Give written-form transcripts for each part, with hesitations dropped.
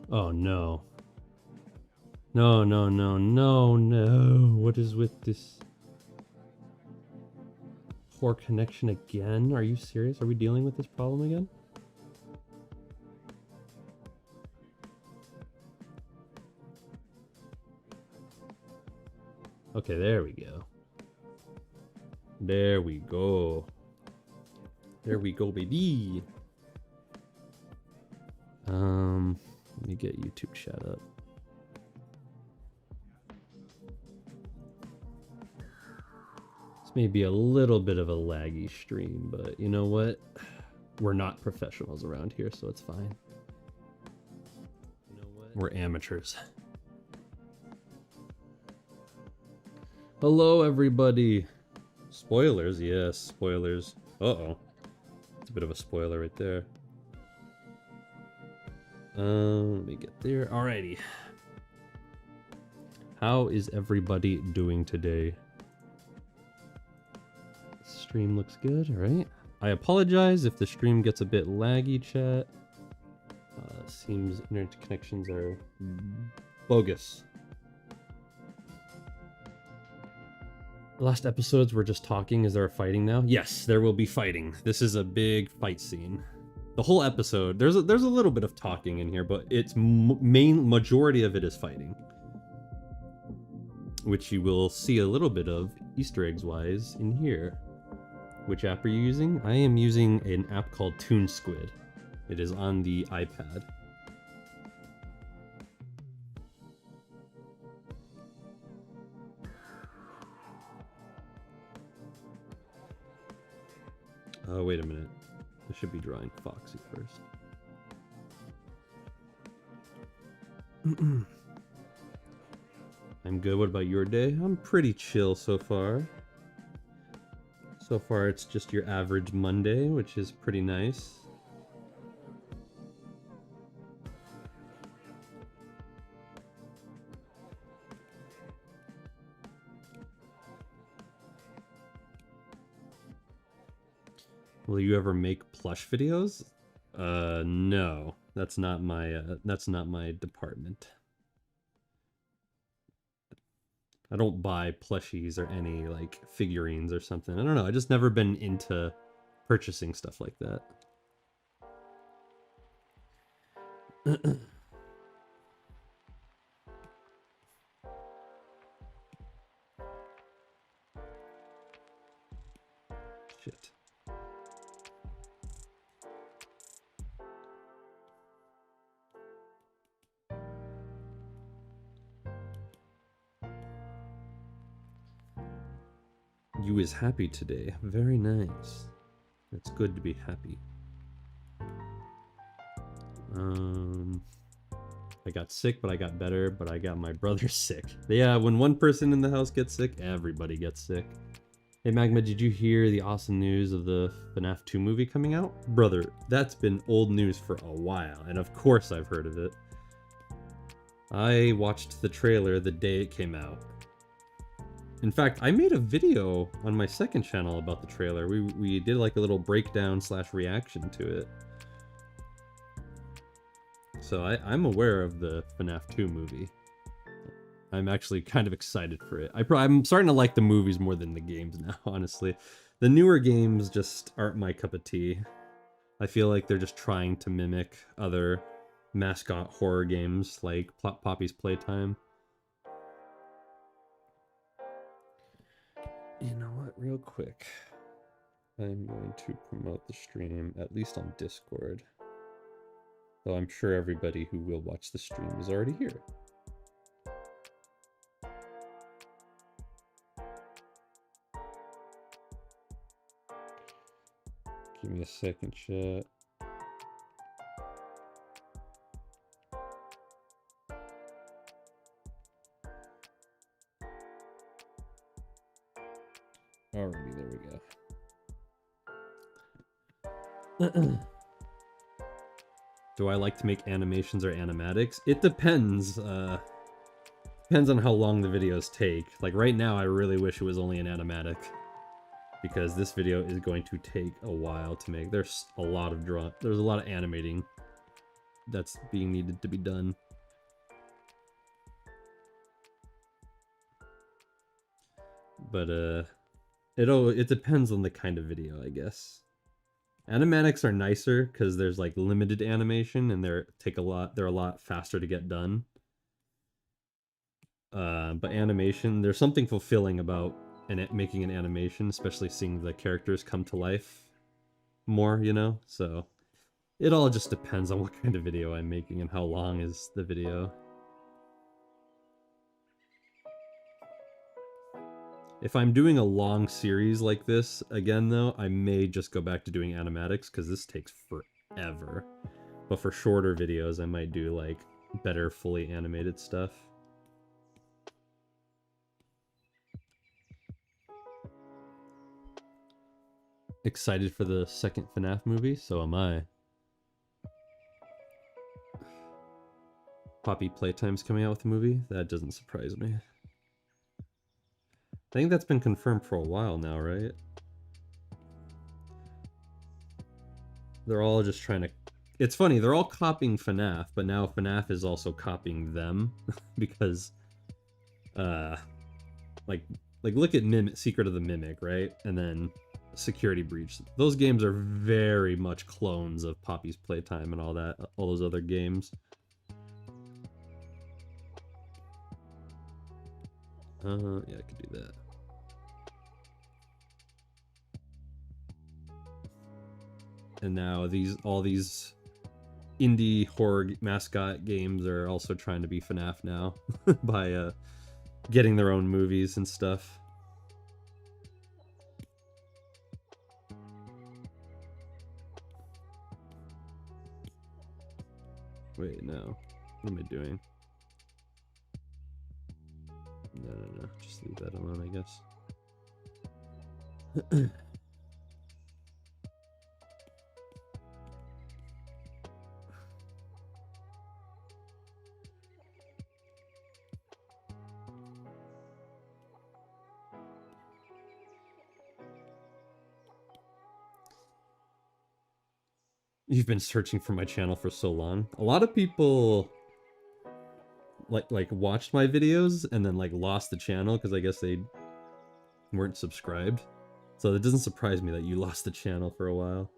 Oh no. No, no, no, no, no. What is with this poor connection again? Are you serious? Are we dealing with this problem again? Okay, there we go. There we go. There we go, baby. Let me get YouTube chat up. This may be a little bit of a laggy stream, but you know what? We're not professionals around here, so it's fine. You know what? We're amateurs. Hello, everybody. Spoilers, yes, spoilers. Uh-oh. It's a bit of a spoiler right there. Let me get there. Alrighty. How is everybody doing today? Stream looks good, alright. I apologize if the stream gets a bit laggy, chat. Seems internet connections are bogus. The last episodes we're just talking. Is there a fighting now? Yes, there will be fighting. This is a big fight scene. The whole episode, there's a little bit of talking in here, but its majority of it is fighting, which you will see a little bit of Easter eggs wise in here. Which app are you using? I am using an app called ToonSquid. It is on the iPad. Oh, wait a minute. I should be drawing Foxy first. I'm good. What about your day? I'm pretty chill so far. So far, it's just your average Monday, which is pretty nice. Will you ever make plush videos? No. That's not my department. I don't buy plushies or any like figurines or something. I don't know. I just never been into purchasing stuff like that. Shit. You is happy today. Very nice. It's good to be happy. I got sick, but I got better, but I got my brother sick. Yeah, when one person in the house gets sick, everybody gets sick. Hey Magma, did you hear the awesome news of the FNAF 2 movie coming out? Brother, that's been old news for a while, and of course I've heard of it. I watched the trailer the day it came out. In fact, I made a video on my second channel about the trailer. We did like a little breakdown / reaction to it. So I'm aware of the FNAF 2 movie. I'm actually kind of excited for it. I'm starting to like the movies more than the games now, honestly. The newer games just aren't my cup of tea. I feel like they're just trying to mimic other mascot horror games like Poppy's Playtime. You know what, real quick. I'm going to promote the stream, at least on Discord. Though I'm sure everybody who will watch the stream is already here. Give me a second, chat. Alrighty, there we go. Do I like to make animations or animatics? It depends. Depends on how long the videos take. Like right now, I really wish it was only an animatic, because this video is going to take a while to make. There's a lot of animating. that's being needed to be done. But it depends on the kind of video, I guess. Animatics are nicer because there's like limited animation and they're a lot faster to get done. But animation, there's something fulfilling about making an animation, especially seeing the characters come to life more, you know? So it all just depends on what kind of video I'm making and how long is the video. If I'm doing a long series like this, again though, I may just go back to doing animatics because this takes forever. But for shorter videos, I might do like better fully animated stuff. Excited for the second FNAF movie? So am I. Poppy Playtime's coming out with a movie? That doesn't surprise me. I think that's been confirmed for a while now, right? They're all just trying to... It's funny, they're all copying FNAF, but now FNAF is also copying them. Because, like look at Secret of the Mimic, right? And then Security Breach. Those games are very much clones of Poppy's Playtime and all those other games. Yeah, I could do that. And now all these indie horror mascot games are also trying to be FNAF now by getting their own movies and stuff. Wait, no. What am I doing? No. Just leave that alone, I guess. You've been searching for my channel for so long. A lot of people like watched my videos and then like lost the channel because I guess they weren't subscribed. So it doesn't surprise me that you lost the channel for a while.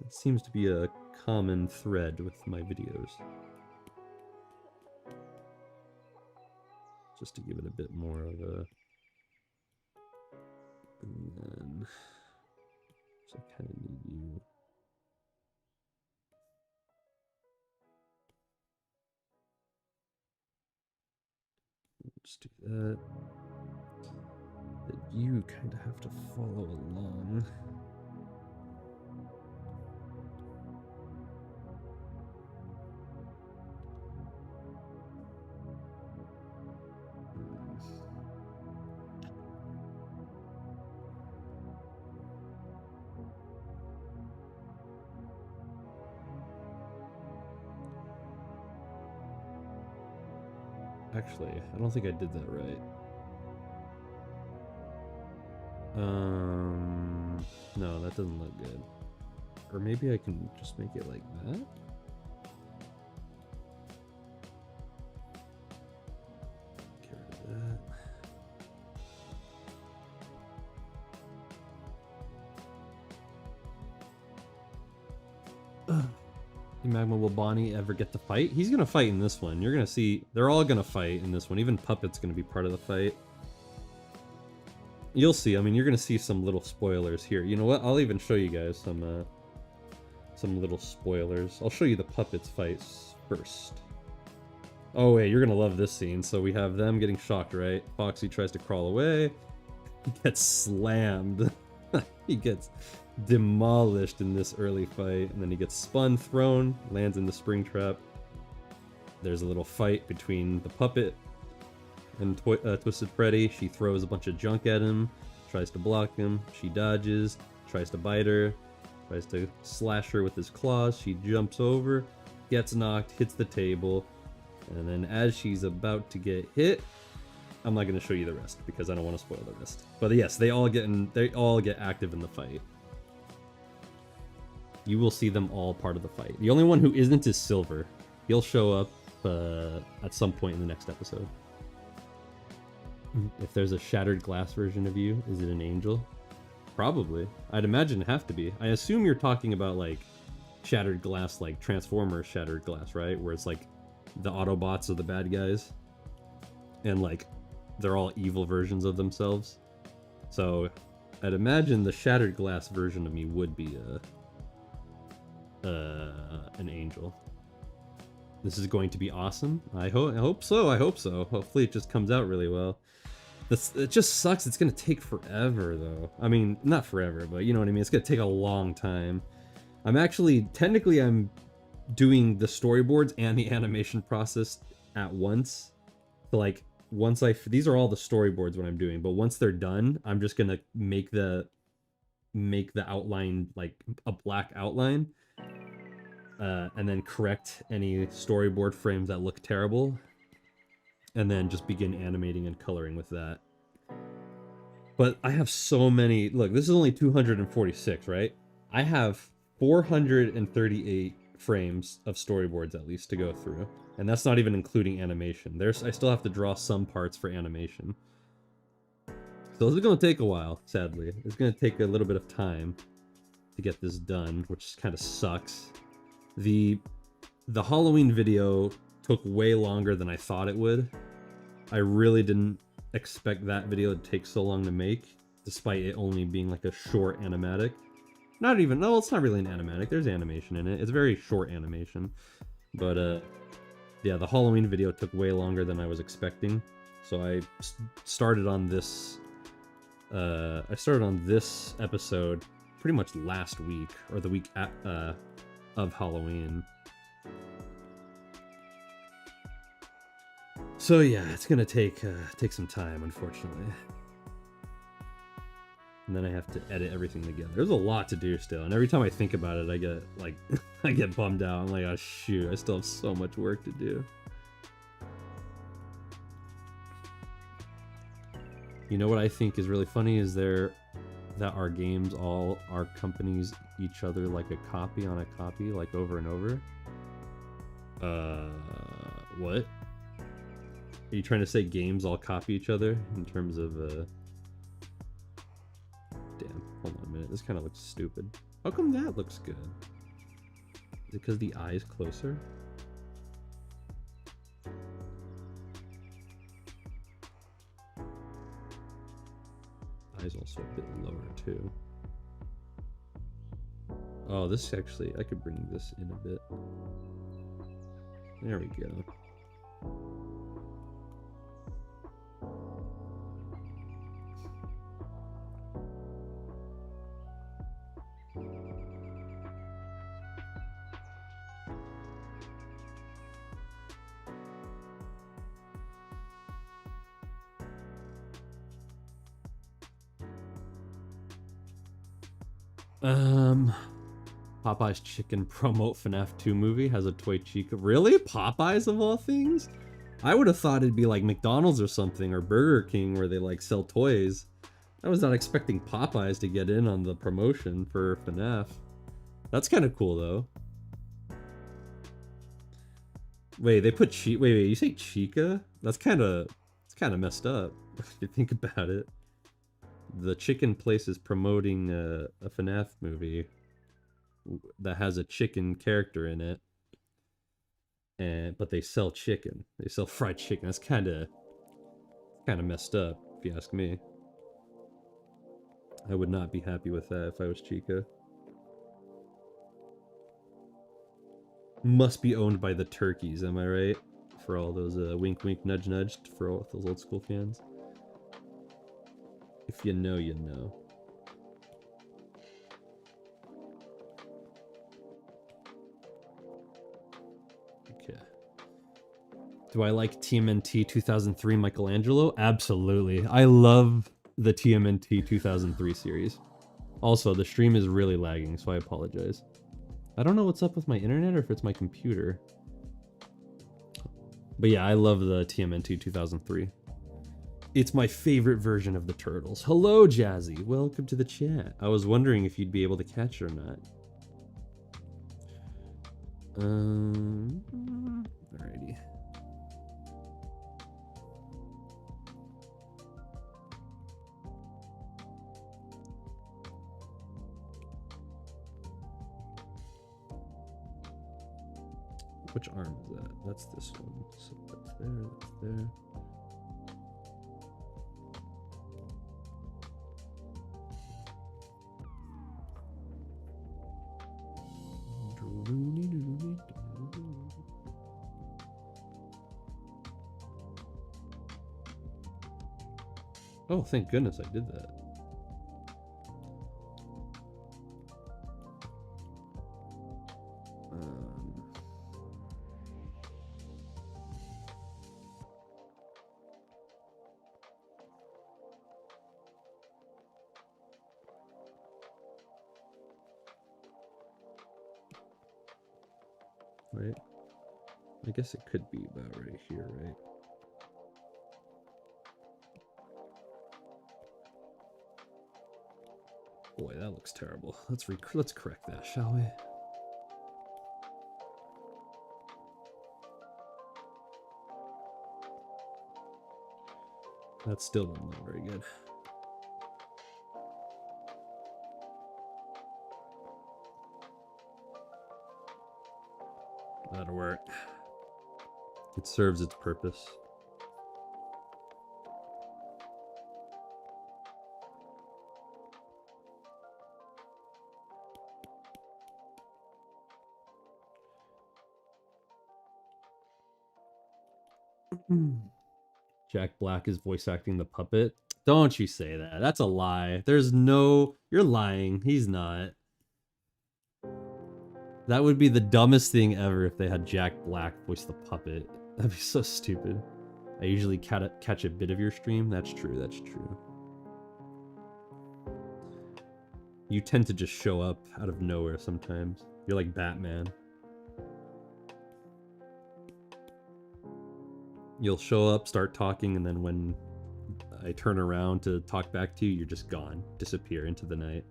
It seems to be a common thread with my videos. Just to give it a bit more of a... And then... So I kind of need you... Just do that. But you kind of have to follow along. Actually, I don't think I did that right. No, that doesn't look good. Or maybe I can just make it like that? Get rid of that. Magma, will Bonnie ever get to fight? He's gonna fight in this one. You're gonna see, they're all gonna fight in this one. Even Puppet's gonna be part of the fight. You'll see, I mean, you're gonna see some little spoilers here. You know what, I'll even show you guys some little spoilers. I'll show you the Puppets fights first. Oh wait, you're gonna love this scene. So we have them getting shocked, right? Foxy tries to crawl away. He gets slammed. He gets demolished in this early fight, and then he gets spun, thrown, lands in the spring trap. There's a little fight between the Puppet and Twisted Freddy. She throws a bunch of junk at him, tries to block him, she dodges, tries to bite her, tries to slash her with his claws, she jumps over, gets knocked, hits the table, and then as she's about to get hit, I'm not going to show you the rest because I don't want to spoil the rest. But yes, they all get active in the fight. You will see them all part of the fight. The only one who isn't is Silver. He'll show up at some point in the next episode. If there's a shattered glass version of you, is it an angel? Probably. I'd imagine it have to be. I assume you're talking about like shattered glass, like Transformers shattered glass, right? Where it's like the Autobots are the bad guys. And like they're all evil versions of themselves. So I'd imagine the shattered glass version of me would be an angel. This is going to be awesome. I hope so. I hope so. Hopefully it just comes out really well. It just sucks. It's gonna take forever though. I mean, not forever, but you know what I mean. It's gonna take a long time. Technically I'm doing the storyboards and the animation process at once. So like these are all the storyboards what I'm doing, but once they're done, I'm just gonna make the outline like a black outline, and then correct any storyboard frames that look terrible, and then just begin animating and coloring with that. But I have so many. Look, this is only 246, right? I have 438 frames of storyboards at least to go through, and that's not even including animation. I still have to draw some parts for animation, so this is going to take a while. Sadly, it's going to take a little bit of time to get this done, which kind of sucks. The Halloween video took way longer than I thought it would. I really didn't expect that video to take so long to make, despite it only being like a short animatic. No, it's not really an animatic. There's animation in it. It's very short animation. But yeah, the Halloween video took way longer than I was expecting. So I started on this episode pretty much last week, or the week of Halloween. So yeah, it's gonna take some time, unfortunately. And then I have to edit everything together. There's a lot to do still, and every time I think about it, I get like I get bummed out. I'm like, oh shoot, I still have so much work to do. You know what I think is really funny is that our games all are companies each other like a copy on a copy, like over and over. What? Are you trying to say games all copy each other in terms of Damn, hold on a minute. This kind of looks stupid. How come that looks good? Is it because the eye is closer? Eye's also a bit lower too. Oh, this actually, I could bring this in a bit. There we go. Popeye's Chicken promote FNAF 2 movie has a Toy Chica. Really? Popeyes of all things? I would have thought it'd be like McDonald's or something, or Burger King, where they like sell toys. I was not expecting Popeyes to get in on the promotion for FNAF. That's kind of cool though. Wait, they put wait, you say Chica? It's kind of messed up if you think about it. The chicken place is promoting a FNAF movie that has a chicken character in it, but they sell chicken. They sell fried chicken. That's kind of messed up, if you ask me. I would not be happy with that if I was Chica. Must be owned by the turkeys, am I right? For all those wink wink nudge nudge for all those old school fans. If you know, you know. Okay. Do I like TMNT 2003 Michelangelo? Absolutely. I love the TMNT 2003 series. Also, the stream is really lagging, so I apologize. I don't know what's up with my internet or if it's my computer. But yeah, I love the TMNT 2003. It's my favorite version of the Turtles. Hello, Jazzy. Welcome to the chat. I was wondering if you'd be able to catch it or not. Alrighty. Which arm is that? That's this one. So that's there, that's there. Oh, thank goodness I did that. Right? I guess it could be about right here, right? Boy, that looks terrible. Let's correct that, shall we? That's still not very good. That'll work. It serves its purpose. Jack Black is voice acting the puppet. Don't you say that. That's a lie. There's no... You're lying. He's not. That would be the dumbest thing ever if they had Jack Black voice the puppet. That'd be so stupid. I usually catch a bit of your stream. That's true, that's true. You tend to just show up out of nowhere sometimes. You're like Batman. You'll show up, start talking, and then when I turn around to talk back to you, you're just gone. Disappear into the night.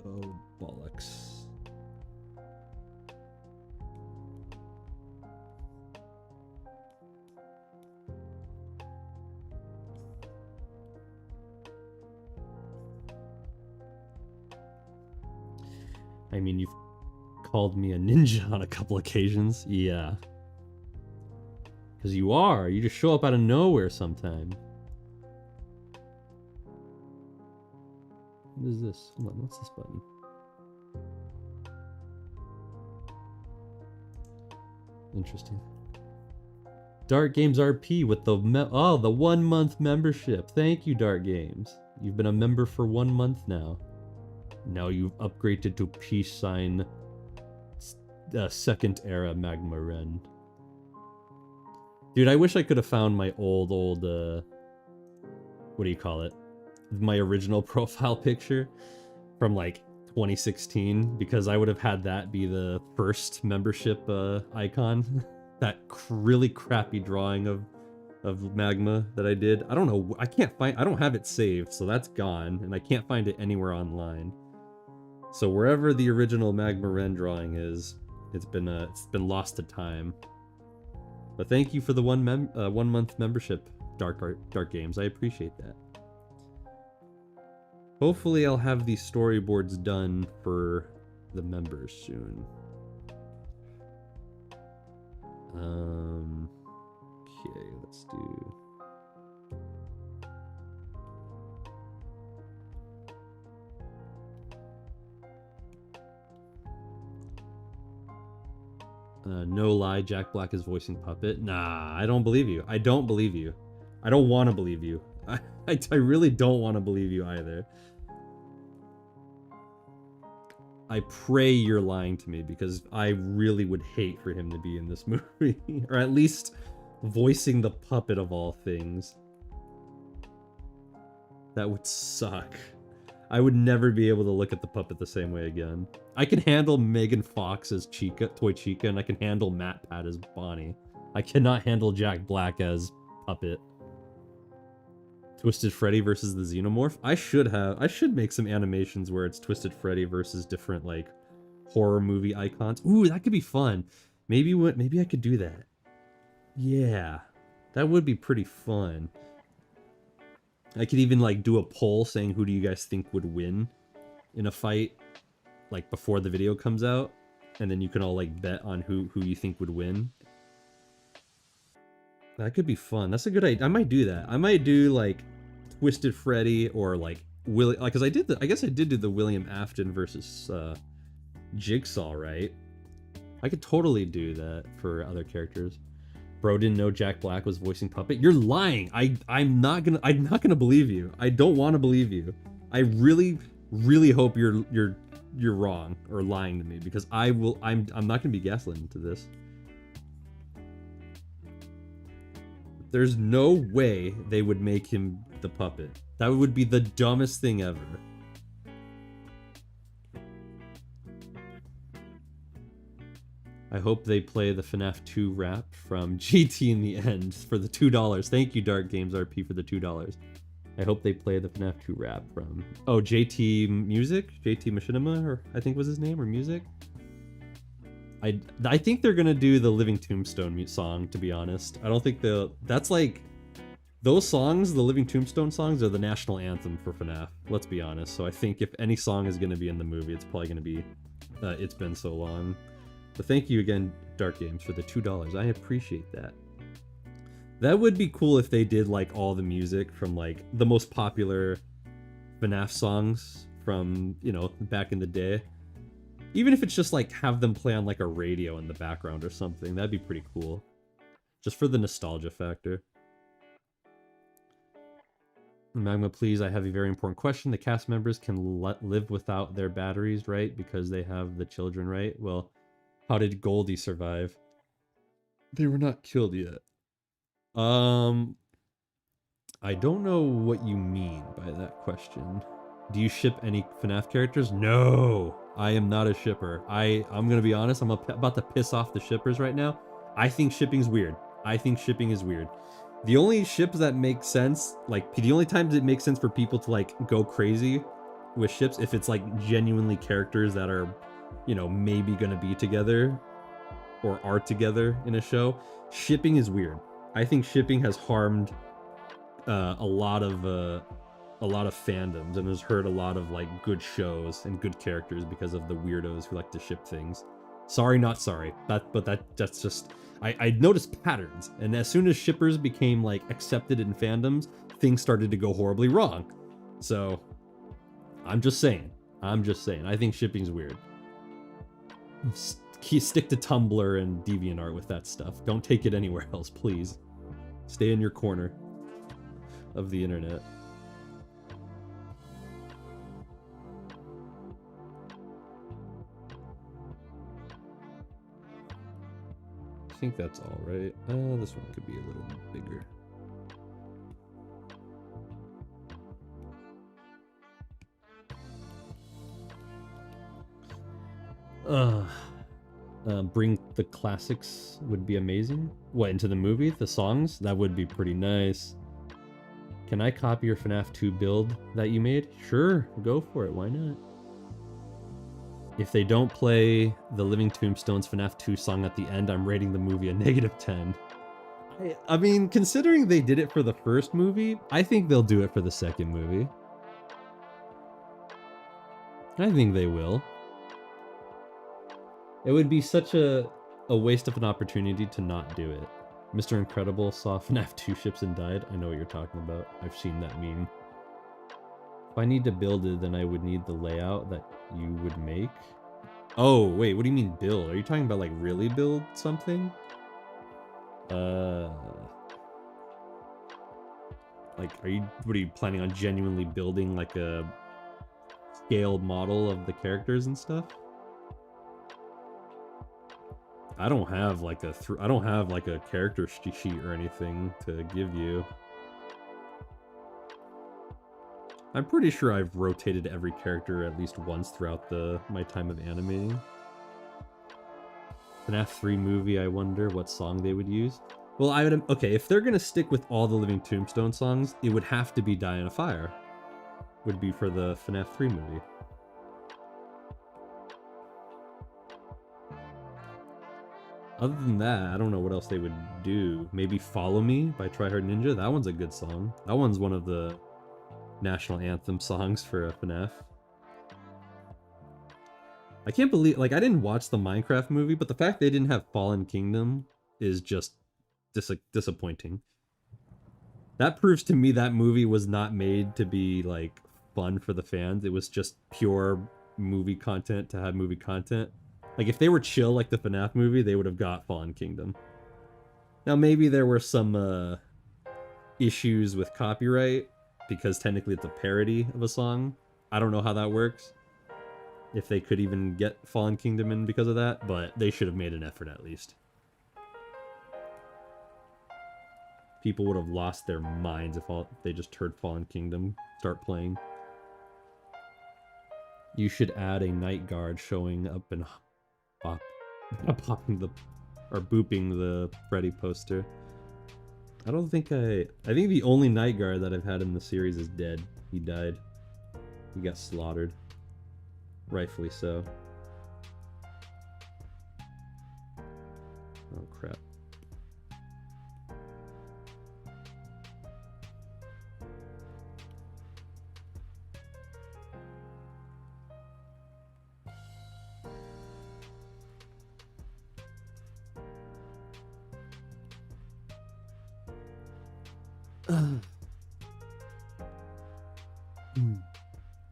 Oh, bollocks. I mean, you've called me a ninja on a couple occasions. Yeah. Because you are. You just show up out of nowhere sometime. What is this? Hold on, what's this button? Interesting. Dark Games RP with the the 1 month membership. Thank you, Dark Games. You've been a member for 1 month now. Now you've upgraded to peace sign second era Magma Ren. Dude, I wish I could have found my old what do you call it? My original profile picture from like 2016, because I would have had that be the first membership icon. That really crappy drawing of Magma that I did. I don't know, I don't have it saved, so that's gone, and I can't find it anywhere online. So wherever the original Magma Ren drawing is, it's been lost to time. But thank you for the 1 month membership, Dark Games. I appreciate that. Hopefully I'll have these storyboards done for the members soon. Okay, let's do... no lie, Jack Black is voicing Puppet. Nah, I don't believe you. I don't believe you. I don't want to believe you. I really don't want to believe you either. I pray you're lying to me, because I really would hate for him to be in this movie. Or at least voicing the puppet of all things. That would suck. I would never be able to look at the puppet the same way again. I can handle Megan Fox as Chica, Toy Chica, and I can handle Matt Pat as Bonnie. I cannot handle Jack Black as Puppet. Twisted Freddy versus the Xenomorph. I should make some animations where it's Twisted Freddy versus different like horror movie icons. Ooh, that could be fun. Maybe I could do that. Yeah. That would be pretty fun. I could even like do a poll saying who do you guys think would win in a fight like before the video comes out, and then you can all like bet on who you think would win. That could be fun. That's a good idea. I might do that. I might do like Twisted Freddy or like Willie, like, cause I guess I did do the William Afton versus Jigsaw, right? I could totally do that for other characters. Bro didn't know Jack Black was voicing Puppet. You're lying. I'm not gonna believe you. I don't want to believe you. I really hope you're wrong or lying to me, because I'm not gonna be gaslit into this. There's no way they would make him the Puppet. That would be the dumbest thing ever. I hope they play the FNAF 2 rap from GT in the end for the $2. Thank you, Dark Games RP, for the $2. I hope they play the FNAF 2 rap from... Oh, JT Music? JT Machinima, or I think was his name, or Music? I think they're gonna do the Living Tombstone song, to be honest. I don't think they'll... That's like... Those songs, the Living Tombstone songs, are the national anthem for FNAF, let's be honest. So I think if any song is gonna be in the movie, it's probably gonna be It's Been So Long. But thank you again, Dark Games, for the $2. I appreciate that. That would be cool if they did like all the music from like the most popular FNAF songs from, you know, back in the day. Even if it's just like have them play on like a radio in the background or something, that'd be pretty cool. Just for the nostalgia factor. Magma, please, I have a very important question. The cast members can live without their batteries, right? Because they have the children, right? Well, how did Goldie survive? They were not killed yet. I don't know what you mean by that question. Do you ship any FNAF characters? No, I am not a shipper. I'm gonna be honest, I'm about to piss off the shippers right now. I think shipping's weird. I think shipping is weird. The only ships that make sense, like the only times it makes sense for people to like go crazy with ships, if it's like genuinely characters that are, you know, maybe gonna be together or are together in a show. Shipping is weird. I think shipping has harmed a lot of fandoms and has hurt a lot of like good shows and good characters because of the weirdos who like to ship things. Sorry, not sorry. That's just I noticed patterns, and as soon as shippers became like accepted in fandoms, things started to go horribly wrong. So I'm just saying. I think shipping's weird. Stick to Tumblr and DeviantArt with that stuff. Don't take it anywhere else, please. Stay in your corner of the internet. I think that's all right. This one could be a little bigger. Bring the classics would be amazing. What, into the movie? The songs? That would be pretty nice. Can I copy your FNAF 2 build that you made? Sure, go for it. Why not? If they don't play the Living Tombstones FNAF 2 song at the end, I'm rating the movie a -10. I mean, considering they did it for the first movie, I think they'll do it for the second movie. I think they will. It would be such a waste of an opportunity to not do it. Mr. Incredible saw FNAF 2 ships and died. I know what you're talking about. I've seen that meme. If I need to build it, then I would need the layout that you would make. Oh, wait, what do you mean build? Are you talking about like really build something? Like, what are you planning on genuinely building like a scaled model of the characters and stuff? I don't have like a character sheet or anything to give you. I'm pretty sure I've rotated every character at least once throughout my time of animating. FNAF 3 movie, I wonder what song they would use. Well, okay, if they're gonna stick with all the Living Tombstone songs, it would have to be Die in a Fire. Would be for the FNAF 3 movie. Other than that, I don't know what else they would do. Maybe Follow Me by Try Hard Ninja. That one's a good song. That one's one of the national anthem songs for FNAF. I can't believe, like, I didn't watch the Minecraft movie, but the fact they didn't have Fallen Kingdom is just disappointing. That proves to me that movie was not made to be, like, fun for the fans. It was just pure movie content to have movie content. Like, if they were chill like the FNAF movie, they would have got Fallen Kingdom. Now, maybe there were some issues with copyright, because technically it's a parody of a song. I don't know how that works, if they could even get Fallen Kingdom in because of that, but they should have made an effort at least. People would have lost their minds if they just heard Fallen Kingdom start playing. You should add a night guard showing up and popping or booping the Freddy poster. I think the only night guard that I've had in the series is dead. He died. He got slaughtered. Rightfully so. Oh crap.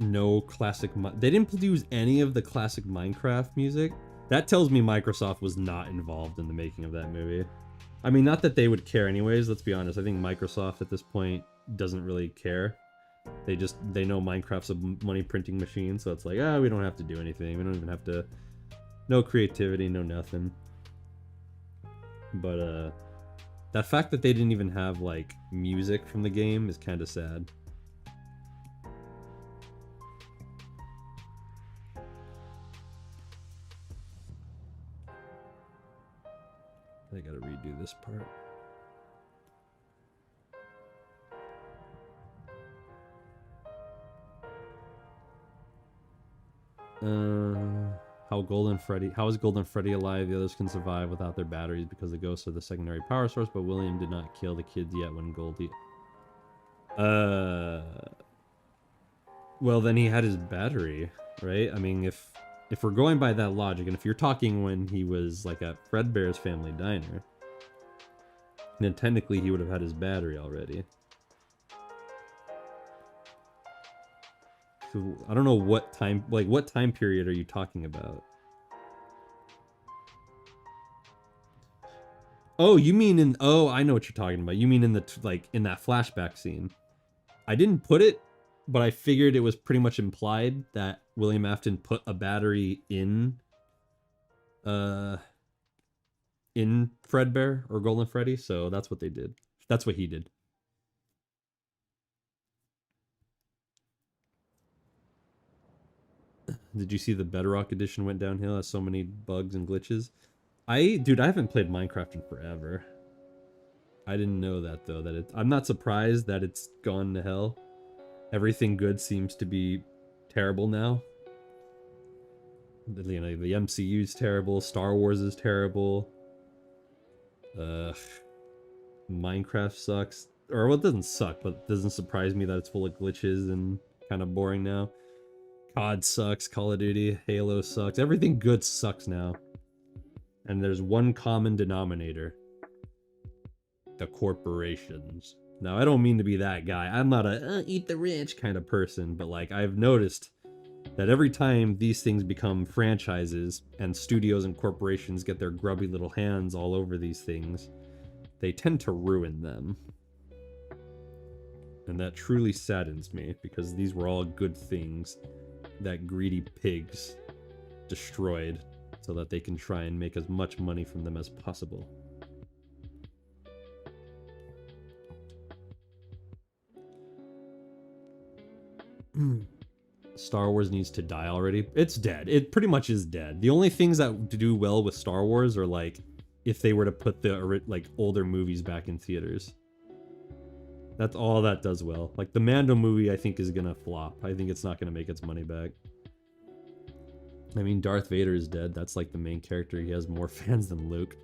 No classic. They didn't use any of the classic Minecraft music. That tells me Microsoft was not involved in the making of that movie. I mean, not that they would care anyways, let's be honest. I think Microsoft at this point doesn't really care. They know Minecraft's a money printing machine, so it's like, we don't have to do anything. We don't even have to... No creativity, no nothing. But, that fact that they didn't even have, like, music from the game is kind of sad. I gotta redo this part. How is Golden Freddy alive? The others can survive without their batteries because the ghosts are the secondary power source, but William did not kill the kids yet when Goldie... Well, then he had his battery, right? I mean, if we're going by that logic, and if you're talking when he was, like, at Fredbear's Family Diner, then technically he would have had his battery already. So, I don't know what time period are you talking about? Oh, you mean I know what you're talking about. You mean in in that flashback scene. I didn't put it, but I figured it was pretty much implied that William Afton put a battery in Fredbear or Golden Freddy, so that's what they did. That's what he did. Did you see the Bedrock edition went downhill? Has so many bugs and glitches. Dude, I haven't played Minecraft in forever. I didn't know that though. I'm not surprised that it's gone to hell. Everything good seems to be terrible now. You know, the MCU's terrible. Star Wars is terrible. Minecraft sucks. Or, well, it doesn't suck, but it doesn't surprise me that it's full of glitches and kind of boring now. COD sucks. Call of Duty. Halo sucks. Everything good sucks now. And there's one common denominator. The corporations. Now, I don't mean to be that guy. I'm not a eat the rich kind of person, but like I've noticed that every time these things become franchises and studios and corporations get their grubby little hands all over these things, they tend to ruin them. And that truly saddens me, because these were all good things that greedy pigs destroyed so that they can try and make as much money from them as possible. Star Wars needs to die already. It's dead. It pretty much is dead. The only things that do well with Star Wars are like if they were to put the like older movies back in theaters. That's all that does well. Like the Mando movie I think is gonna flop. I think it's not gonna make its money back. I mean, Darth Vader is dead. That's like the main character. He has more fans than Luke.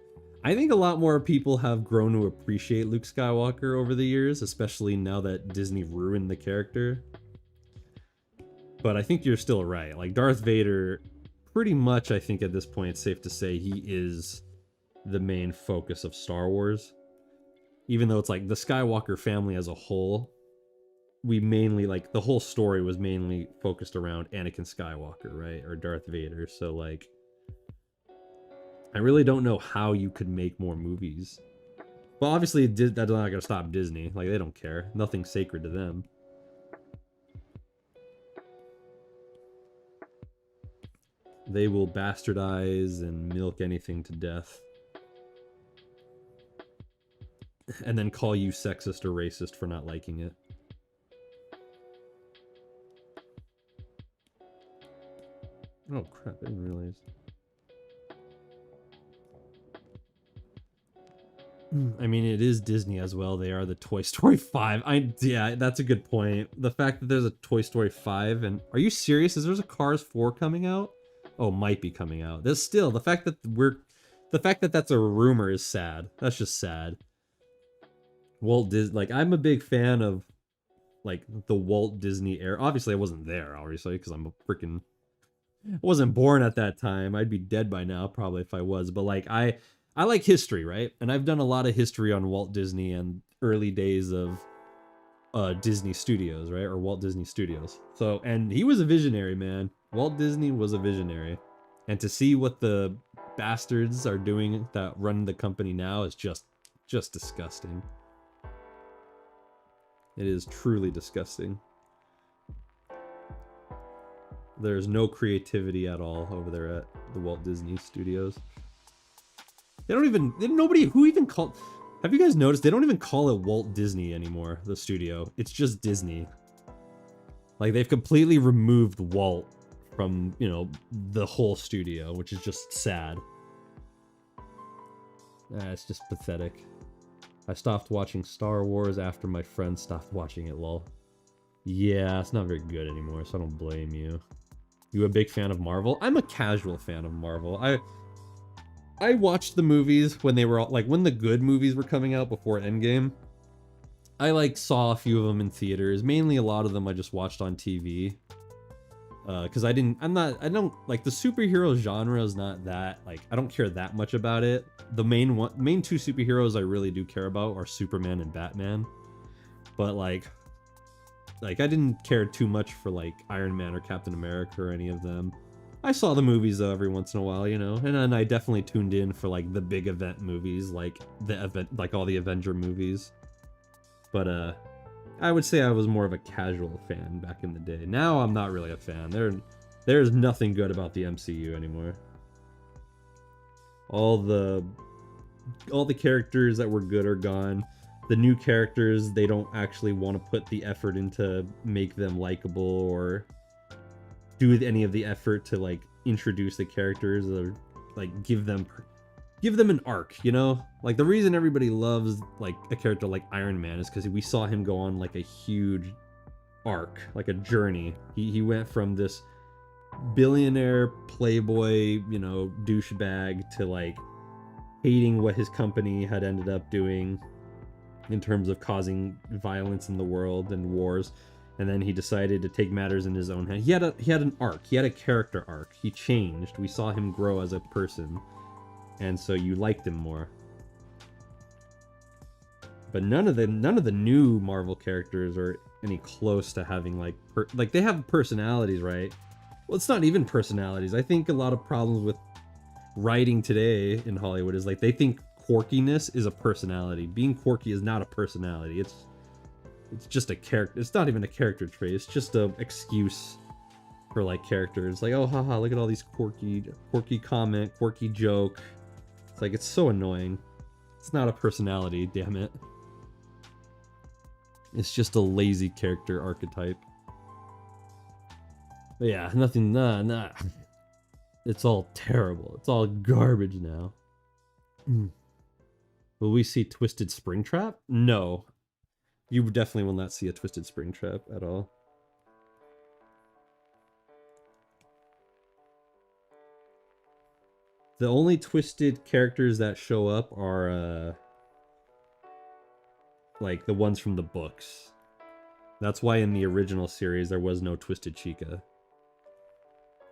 I think a lot more people have grown to appreciate Luke Skywalker over the years, especially now that Disney ruined the character. But I think you're still right. Like Darth Vader, pretty much I think at this point it's safe to say he is the main focus of Star Wars. Even though it's like the Skywalker family as a whole, we mainly, like, the whole story was mainly focused around Anakin Skywalker, right? Or Darth Vader. So, like, I really don't know how you could make more movies. But obviously, that's not going to stop Disney. Like, they don't care. Nothing's sacred to them. They will bastardize and milk anything to death. And then call you sexist or racist for not liking it. Oh crap, I didn't realize. I mean, it is Disney as well. They are the Toy Story 5. Yeah, that's a good point. The fact that there's a Toy Story 5 and... Are you serious? Is there a Cars 4 coming out? Oh, might be coming out. There's still... The fact that that's a rumor is sad. That's just sad. Walt Disney... Like, I'm a big fan of, like, the Walt Disney era. Obviously, I wasn't there, obviously, because I'm a freaking... I wasn't born at that time. I'd be dead by now, probably, if I was. But, like, I like history, right? And I've done a lot of history on Walt Disney and early days of Disney Studios, right? Or Walt Disney Studios. So, and he was a visionary, man. Walt Disney was a visionary. And to see what the bastards are doing that run the company now is just disgusting. It is truly disgusting. There's no creativity at all over there at the Walt Disney Studios. They don't even... Nobody... Who even called... Have you guys noticed? They don't even call it Walt Disney anymore, the studio. It's just Disney. Like, they've completely removed Walt from, you know, the whole studio, which is just sad. It's just pathetic. I stopped watching Star Wars after my friends stopped watching it, lol. Yeah, it's not very good anymore, so I don't blame you. You a big fan of Marvel? I'm a casual fan of Marvel. I watched the movies when they were all, like, when the good movies were coming out before Endgame. I, like, saw a few of them in theaters. Mainly a lot of them I just watched on TV. Because I don't, like, the superhero genre is not that, like, I don't care that much about it. The main two superheroes I really do care about are Superman and Batman. But, like, I didn't care too much for, like, Iron Man or Captain America or any of them. I saw the movies, though, every once in a while, you know? And then I definitely tuned in for, like, the big event movies, like, all the Avenger movies. But, I would say I was more of a casual fan back in the day. Now I'm not really a fan. There's nothing good about the MCU anymore. All the characters that were good are gone. The new characters, they don't actually want to put the effort into make them likable or do any of the effort to, like, introduce the characters or, like, give them an arc, you know? Like, the reason everybody loves, like, a character like Iron Man is because we saw him go on, like, a huge arc, like a journey. He went from this billionaire playboy, you know, douchebag to, like, hating what his company had ended up doing in terms of causing violence in the world and wars, and then he decided to take matters in his own hand. He had an arc. He had a character arc. He changed. We saw him grow as a person, and so you liked him more. But none of the new Marvel characters are any close to having, like, they have personalities, right? Well, it's not even personalities. I think a lot of problems with writing today in Hollywood is, like, they think quirkiness is a personality. Being quirky is not a personality. It's just a character. It's not even a character trait. It's just a excuse for, like, characters. Like, oh, haha, look at all these quirky comment, quirky joke. It's like, it's so annoying. It's not a personality, damn it. It's just a lazy character archetype. But yeah, nothing, nah. It's all terrible. It's all garbage now. Will we see Twisted Springtrap? No. You definitely will not see a Twisted Springtrap at all. The only Twisted characters that show up are, like, the ones from the books. That's why in the original series there was no Twisted Chica.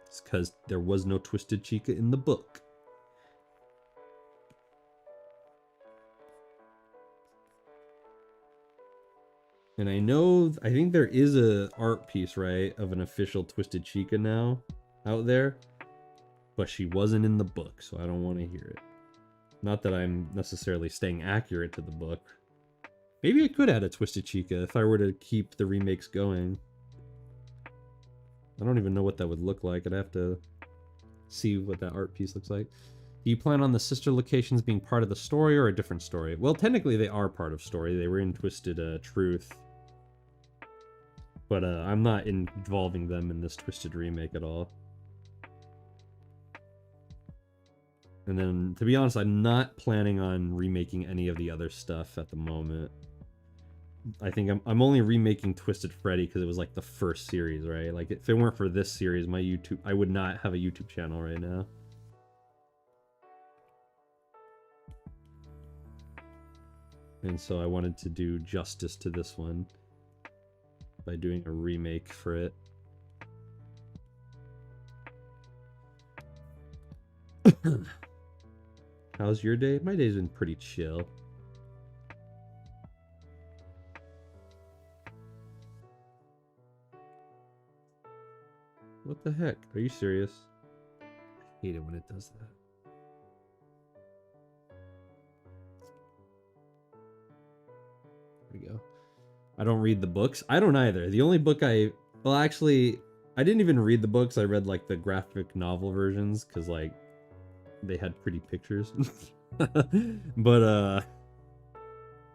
It's because there was no Twisted Chica in the book. And I think there is a art piece, right, of an official Twisted Chica now out there. But she wasn't in the book, so I don't want to hear it. Not that I'm necessarily staying accurate to the book. Maybe I could add a Twisted Chica if I were to keep the remakes going. I don't even know what that would look like. I'd have to see what that art piece looks like. Do you plan on the sister locations being part of the story or a different story? Well, technically they are part of story. They were in Twisted Truth. But I'm not involving them in this Twisted remake at all. And then, to be honest, I'm not planning on remaking any of the other stuff at the moment. I think I'm only remaking Twisted Freddy because it was like the first series, right? Like, if it weren't for this series, I would not have a YouTube channel right now. And so I wanted to do justice to this one by doing a remake for it. How's your day? My day's been pretty chill. What the heck? Are you serious? I hate it when it does that. There we go. I don't read the books. I don't either. The only book well, actually, I didn't even read the books. I read like the graphic novel versions because like they had pretty pictures. But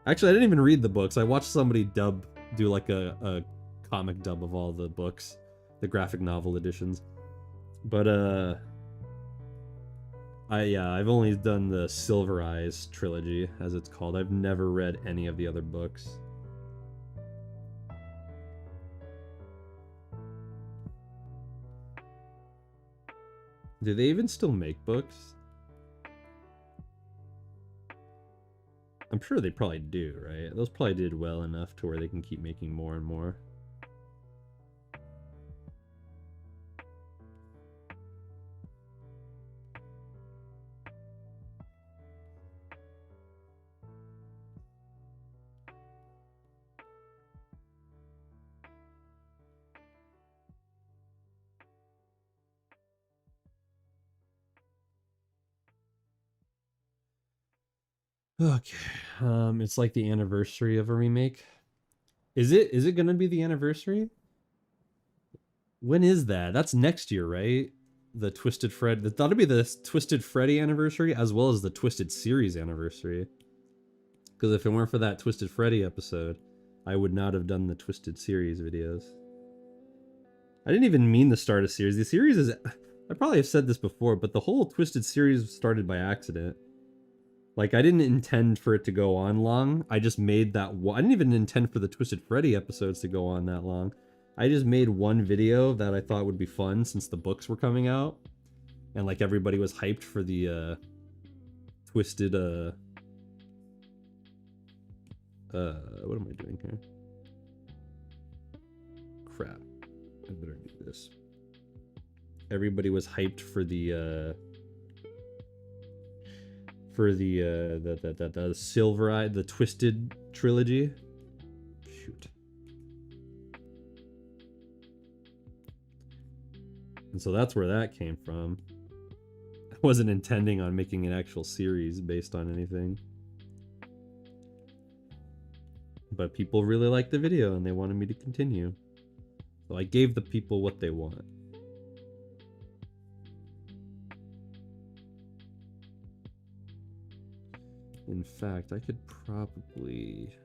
actually, I didn't even read the books. I watched somebody do like a comic dub of all the books, the graphic novel editions. But I've only done the Silver Eyes trilogy, as it's called. I've never read any of the other books. Do they even still make books? I'm sure they probably do, right? Those probably did well enough to where they can keep making more and more. Okay, it's like the anniversary of a remake. Is it gonna be the anniversary? When is that? That's next year, right? The Twisted Fred. That'll be the Twisted Freddy anniversary as well as the Twisted series anniversary. Because if it weren't for that Twisted Freddy episode, I would not have done the Twisted series videos. I didn't even mean to start a series. The series is... I probably have said this before, but the whole Twisted series started by accident. Like, I didn't intend for it to go on long. I just made that one. I didn't even intend for the Twisted Freddy episodes to go on that long. I just made one video that I thought would be fun since the books were coming out. And, like, everybody was hyped for the, Twisted, what am I doing here? Crap. I better do this. Everybody was hyped for the Silver Eye, the Twisted trilogy. Shoot. And so that's where that came from. I wasn't intending on making an actual series based on anything. But people really liked the video and they wanted me to continue. So I gave the people what they want. In fact, I could probably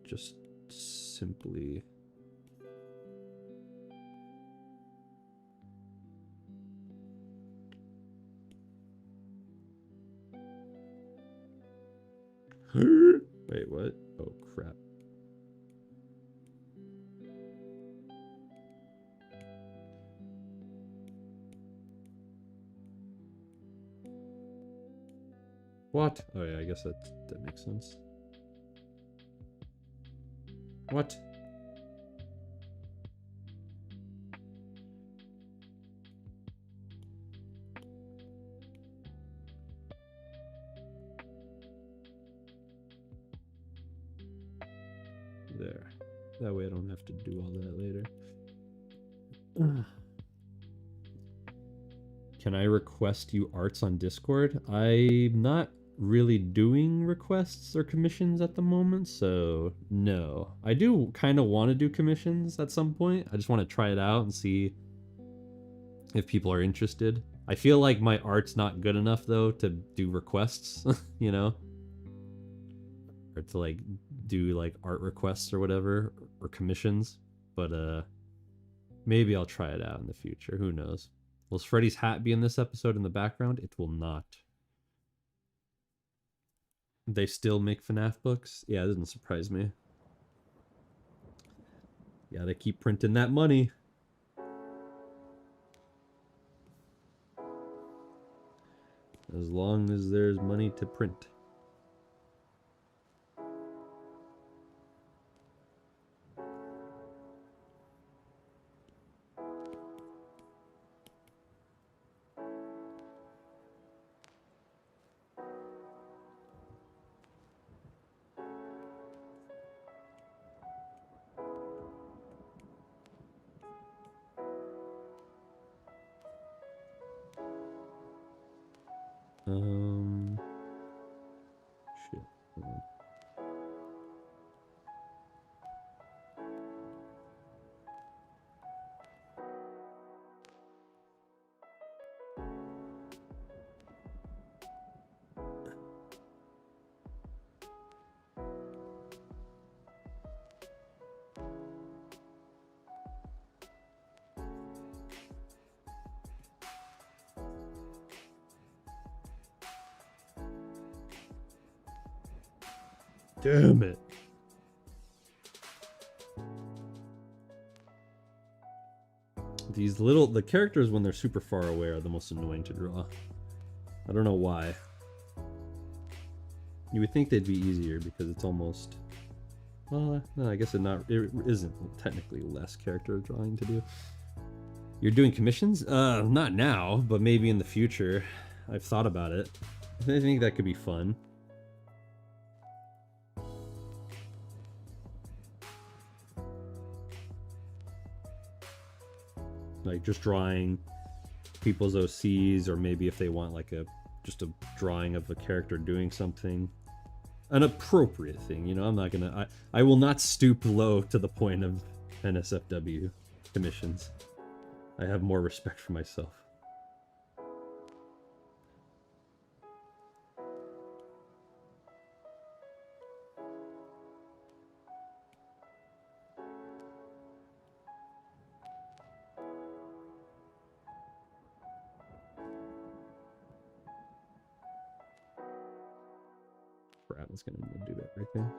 just simply... Wait, what? Oh, crap. What? Oh yeah, I guess that makes sense. What? There. That way I don't have to do all that later. Can I request you arts on Discord? I'm not really doing requests or commissions at the moment, so no. I do kind of want to do commissions at some point. I just want to try it out and see if people are interested. I feel like my art's not good enough though to do requests, you know? Or to like do like art requests or whatever, or commissions. But maybe I'll try it out in the future. Who knows? Will Freddy's hat be in this episode in the background? It will not. They still make FNAF books? Yeah, it doesn't surprise me. Yeah, they keep printing that money. As long as there's money to print. Shit. Damn it. These the characters when they're super far away are the most annoying to draw. I don't know why. You would think they'd be easier because it's almost, well, no, I guess it isn't technically less character drawing to do. You're doing commissions? Not now, but maybe in the future. I've thought about it. I think that could be fun. Like just drawing people's OCs, or maybe if they want like just a drawing of a character doing something, an appropriate thing, you know. I'm not gonna, I will not stoop low to the point of NSFW commissions. I have more respect for myself. Brad is gonna do everything.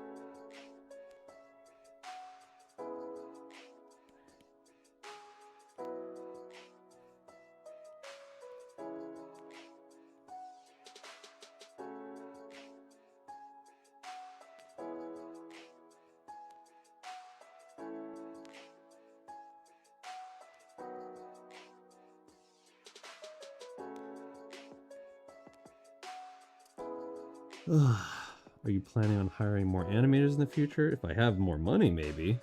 Are you planning on hiring more animators in the future? If I have more money, maybe.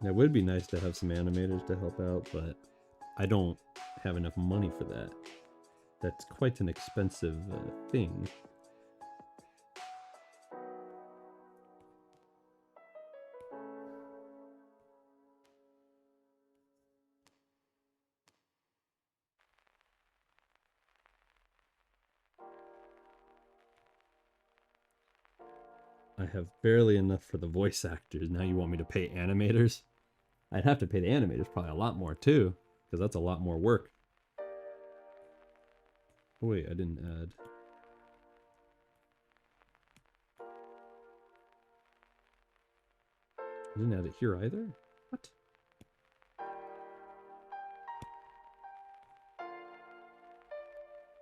It would be nice to have some animators to help out, but I don't have enough money for that. That's quite an expensive thing. I have barely enough for the voice actors. Now you want me to pay animators? I'd have to pay the animators probably a lot more too, because that's a lot more work. Oh, wait, I didn't add. I didn't add it here either. What?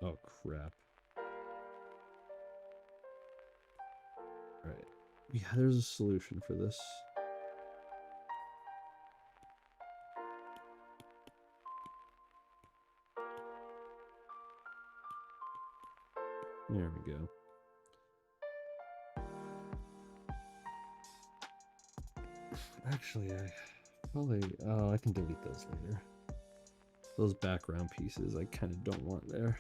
Oh crap. Alright. Yeah, there's a solution for this. There we go. Actually, I probably... Oh, I can delete those later. Those background pieces I kind of don't want there.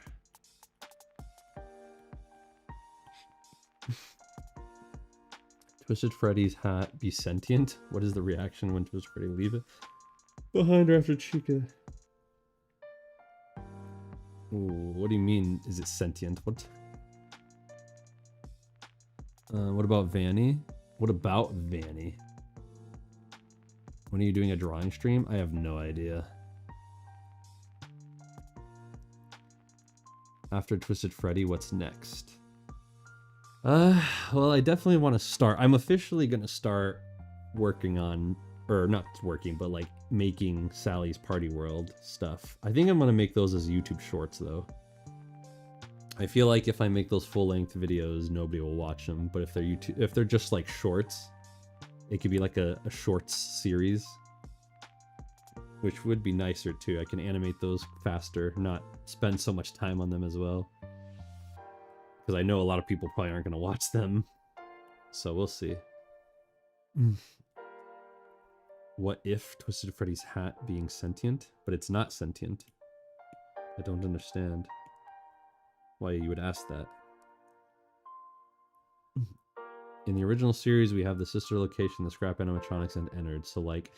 Twisted Freddy's hat be sentient? What is the reaction when Twisted Freddy leave it behind her after Chica? Ooh, what do you mean, is it sentient? What? What about Vanny? What about Vanny? When are you doing a drawing stream? I have no idea. After Twisted Freddy, what's next? Well, I definitely want to start. I'm officially going to start working on, or not working, but like making Sally's Party World stuff. I think I'm going to make those as YouTube shorts though. I feel like if I make those full-length videos, nobody will watch them. But if they're just like shorts, it could be like a shorts series, which would be nicer too. I can animate those faster, not spend so much time on them as well. Because I know a lot of people probably aren't going to watch them. So we'll see. What if Twisted Freddy's hat being sentient? But it's not sentient. I don't understand why you would ask that. In the original series, we have the sister location, the scrap animatronics, and Ennard. So like,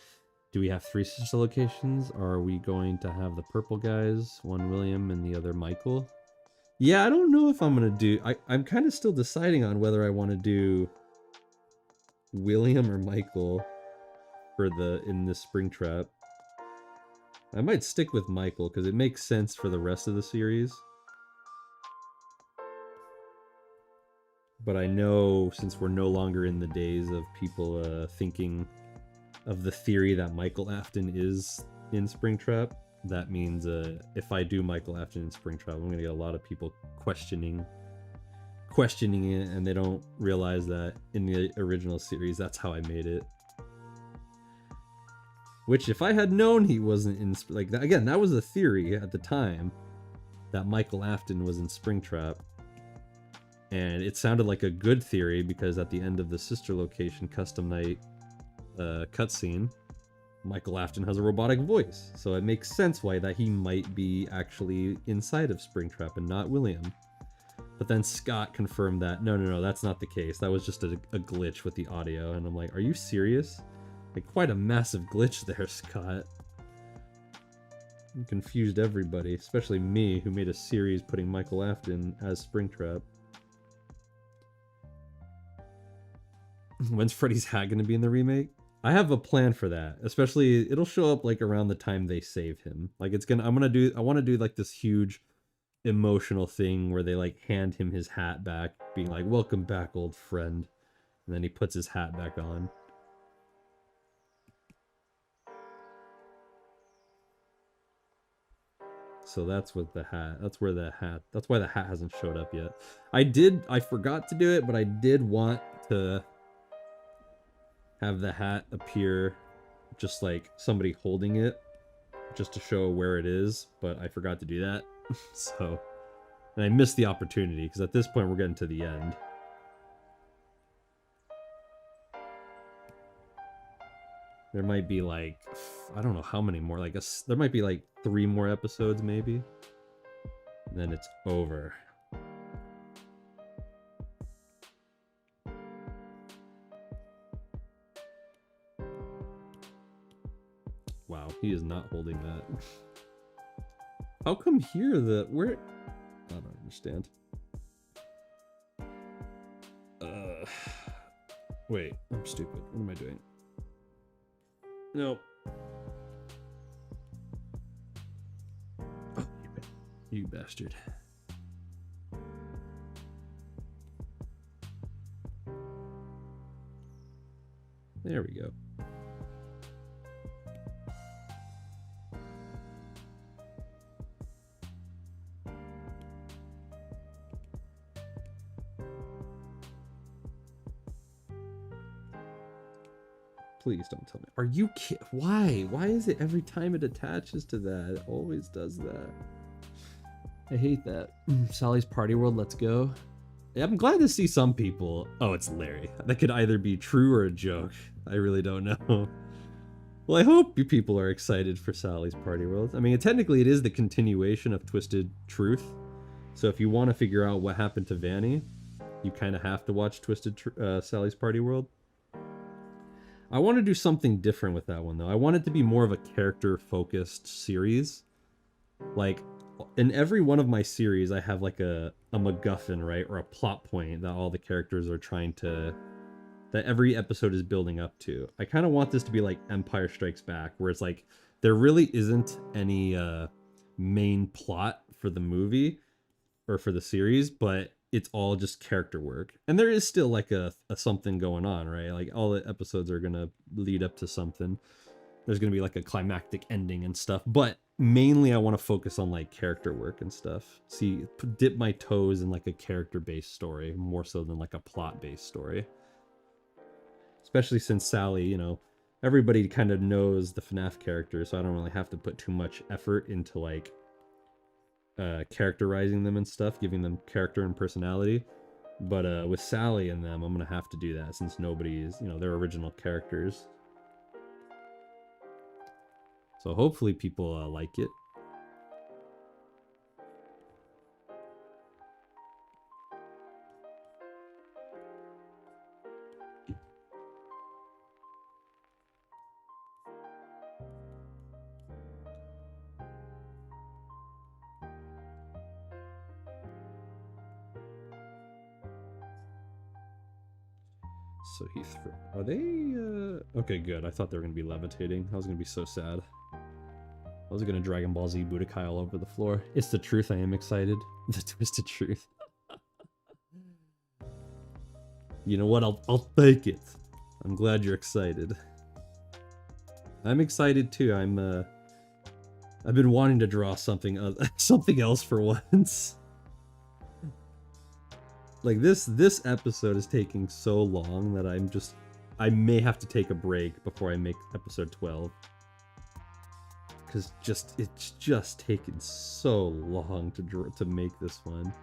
do we have 3 sister locations? Or are we going to have the purple guys, one William and the other Michael? Yeah, I don't know if I'm gonna do... I'm kind of still deciding on whether I want to do William or Michael for in this Springtrap. I might stick with Michael because it makes sense for the rest of the series. But I know, since we're no longer in the days of people thinking of the theory that Michael Afton is in Springtrap, that means if I do Michael Afton in Springtrap, I'm going to get a lot of people questioning it, and they don't realize that in the original series, that's how I made it. Which, if I had known he wasn't in... Like, again, that was a theory at the time, that Michael Afton was in Springtrap. And it sounded like a good theory because at the end of the sister location custom night cutscene, Michael Afton has a robotic voice. So it makes sense why that he might be actually inside of Springtrap and not William. But then Scott confirmed that, no, that's not the case. That was just a glitch with the audio. And I'm like, are you serious? Like, quite a massive glitch there, Scott. You confused everybody, especially me, who made a series putting Michael Afton as Springtrap. When's Freddy's hat gonna be in the remake? I have a plan for that. Especially, it'll show up like around the time they save him. Like I want to do like this huge emotional thing where they like hand him his hat back, being like, "Welcome back, old friend," and then he puts his hat back on. So that's what the hat. That's where the hat. That's why the hat hasn't showed up yet. I forgot to do it, but I did want to have the hat appear just like somebody holding it, just to show where it is, but I forgot to do that. So, and I missed the opportunity because at this point we're getting to the end. There might be like, I don't know how many more, like there might be like 3 more episodes maybe, and then it's over. Wow, he is not holding that. How come here where? I don't understand. Wait, I'm stupid. What am I doing? No. Oh, you bastard. There we go. Please don't tell me. Are you kidding? Why? Why is it every time it attaches to that? It always does that. I hate that. Sally's Party World, let's go. Yeah, I'm glad to see some people. Oh, it's Larry. That could either be true or a joke. I really don't know. Well, I hope you people are excited for Sally's Party World. I mean, technically it is the continuation of Twisted Truth. So if you want to figure out what happened to Vanny, you kind of have to watch Sally's Party World. I want to do something different with that one, though. I want it to be more of a character-focused series. Like, in every one of my series, I have like a MacGuffin, right? Or a plot point that all the characters are trying to... that every episode is building up to. I kind of want this to be like Empire Strikes Back, where it's like, there really isn't any main plot for the movie, or for the series, but it's all just character work. And there is still like a something going on, right? Like all the episodes are gonna lead up to something. There's gonna be like a climactic ending and stuff, but mainly I want to focus on like character work and stuff. See, dip my toes in like a character-based story more so than like a plot-based story. Especially since Sally, you know, everybody kind of knows the FNAF characters, so I don't really have to put too much effort into like characterizing them and stuff, giving them character and personality. But with Sally and them, I'm gonna have to do that since nobody is, you know, they're original characters. So hopefully people like it. So are they okay, good. I thought they were gonna be levitating. I was gonna be so sad. I was gonna Dragon Ball Z Budokai all over the floor. It's the truth. I am excited. The twisted truth. You know what? I'll take it. I'm glad you're excited. I'm excited too. I've been wanting to draw something else for once. Like this episode is taking so long that I may have to take a break before I make episode 12. Cause it's just taken so long to make this one.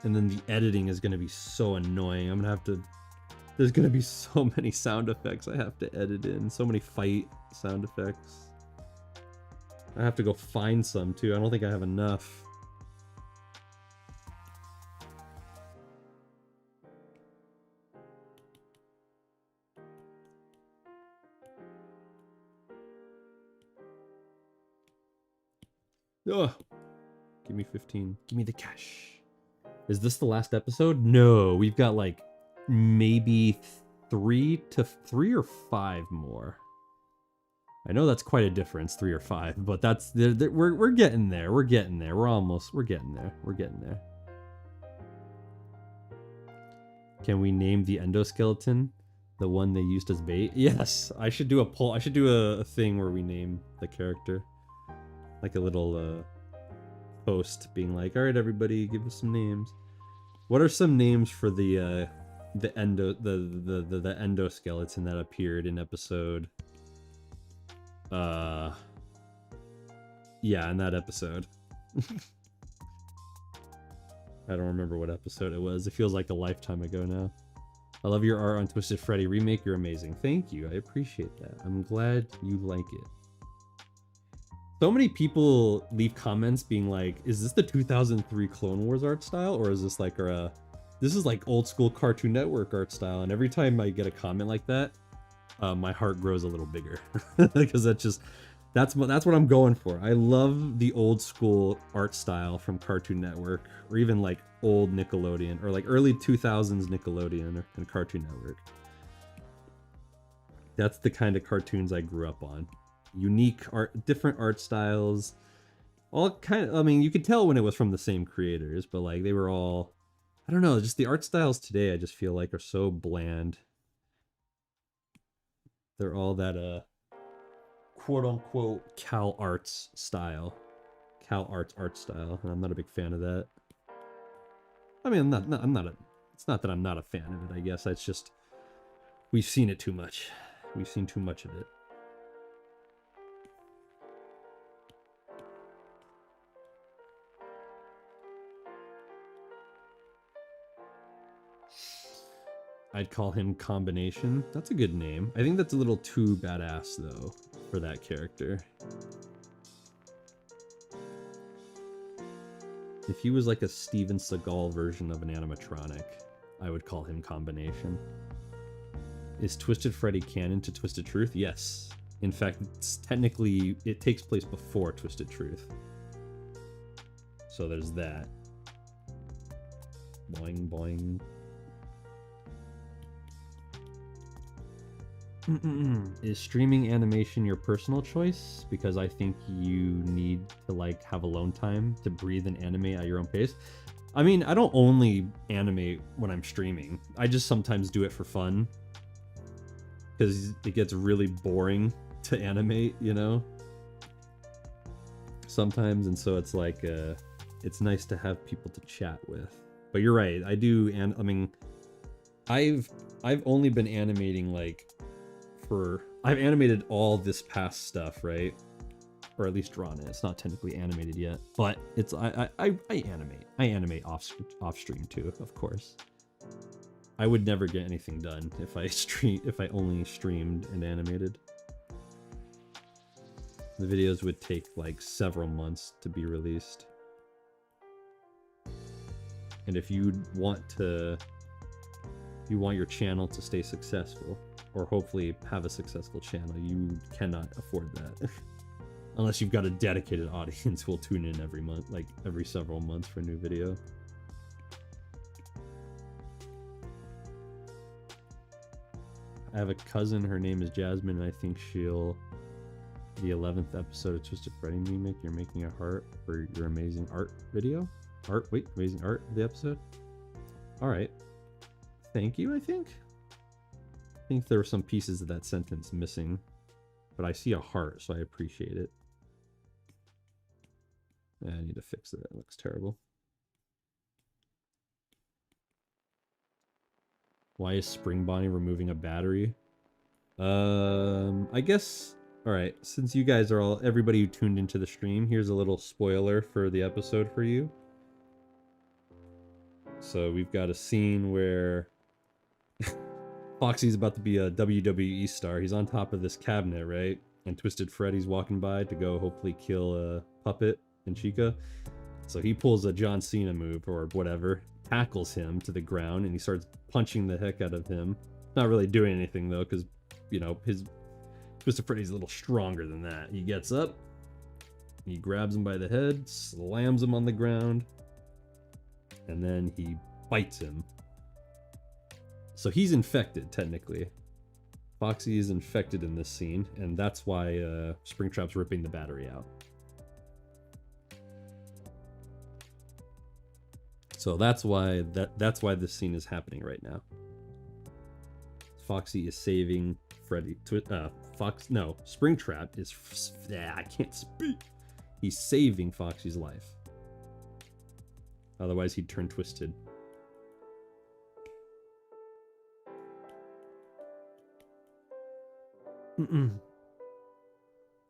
And then the editing is gonna be so annoying. I'm gonna have to... There's gonna be so many sound effects I have to edit in. So many fight sound effects. I have to go find some too. I don't think I have enough. Ugh. Give me 15. Give me the cash. Is this the last episode? No, we've got like maybe 3 or 5 more. I know that's quite a difference, 3 or 5, but that's we're getting there. We're getting there. We're getting there. We're getting there. Can we name the endoskeleton the one they used as bait? Yes, I should do a poll. I should do a thing where we name the character. Like a little post being like, all right, everybody, give us some names. What are some names for the endoskeleton that appeared in episode? Yeah, in that episode. I don't remember what episode it was. It feels like a lifetime ago now. I love your art on Twisted Freddy Remake. You're amazing. Thank you. I appreciate that. I'm glad you like it. So many people leave comments being like, is this the 2003 Clone Wars art style? Or is this like this is like old school Cartoon Network art style? And every time I get a comment like that, my heart grows a little bigger. Because that's what I'm going for. I love the old school art style from Cartoon Network, or even like old Nickelodeon, or like early 2000s Nickelodeon and Cartoon Network. That's the kind of cartoons I grew up on. Unique art, different art styles, all kind of, I mean, you could tell when it was from the same creators, but like they were all I don't know, just the art styles today I just feel like are so bland. They're all that quote unquote Cal Arts style. Cal Arts art style, and I'm not a big fan of that. I mean, I'm not a, it's not that I'm not a fan of it, I guess. It's just, we've seen it too much. We've seen too much of it. I'd call him Combination. That's a good name. I think that's a little too badass, though, for that character. If he was like a Steven Seagal version of an animatronic, I would call him Combination. Is Twisted Freddy canon to Twisted Truth? Yes. In fact, it's technically, it takes place before Twisted Truth. So there's that. Boing, boing. Is streaming animation your personal choice? Because I think you need to like have alone time to breathe and animate at your own pace. I mean, I don't only animate when I'm streaming. I just sometimes do it for fun. Because it gets really boring to animate, you know? Sometimes, and so it's like, it's nice to have people to chat with. But you're right, I do, and I mean, I've only been animating like I've animated all this past stuff, right? Or at least drawn it. It's not technically animated yet, but it's I animate. I animate off stream too, of course. I would never get anything done if I only streamed and animated. The videos would take like several months to be released. And if you want your channel to stay successful, or hopefully have a successful channel, you cannot afford that. Unless you've got a dedicated audience who will tune in every month, like every several months for a new video. I have a cousin, her name is Jasmine, and I think she'll... The 11th episode of Twisted Freddy Remake, you're making a heart for your amazing art video? Amazing art of the episode? Alright. Thank you, I think? I think there were some pieces of that sentence missing, but I see a heart, so I appreciate it. I need to fix it. It looks terrible. Why is Spring Bonnie removing a battery? I guess... Alright, since you guys are everybody who tuned into the stream, here's a little spoiler for the episode for you. So we've got a scene where Foxy's about to be a WWE star. He's on top of this cabinet, right? And Twisted Freddy's walking by to go hopefully kill Puppet and Chica. So he pulls a John Cena move or whatever, tackles him to the ground, and he starts punching the heck out of him. Not really doing anything though, because, you know, his Twisted Freddy's a little stronger than that. He gets up, he grabs him by the head, slams him on the ground, and then he bites him. So he's infected, technically. Foxy is infected in this scene, and that's why Springtrap's ripping the battery out. So that's why this scene is happening right now. Foxy is saving Freddy. Springtrap is... I can't speak. He's saving Foxy's life. Otherwise, he'd turn twisted. In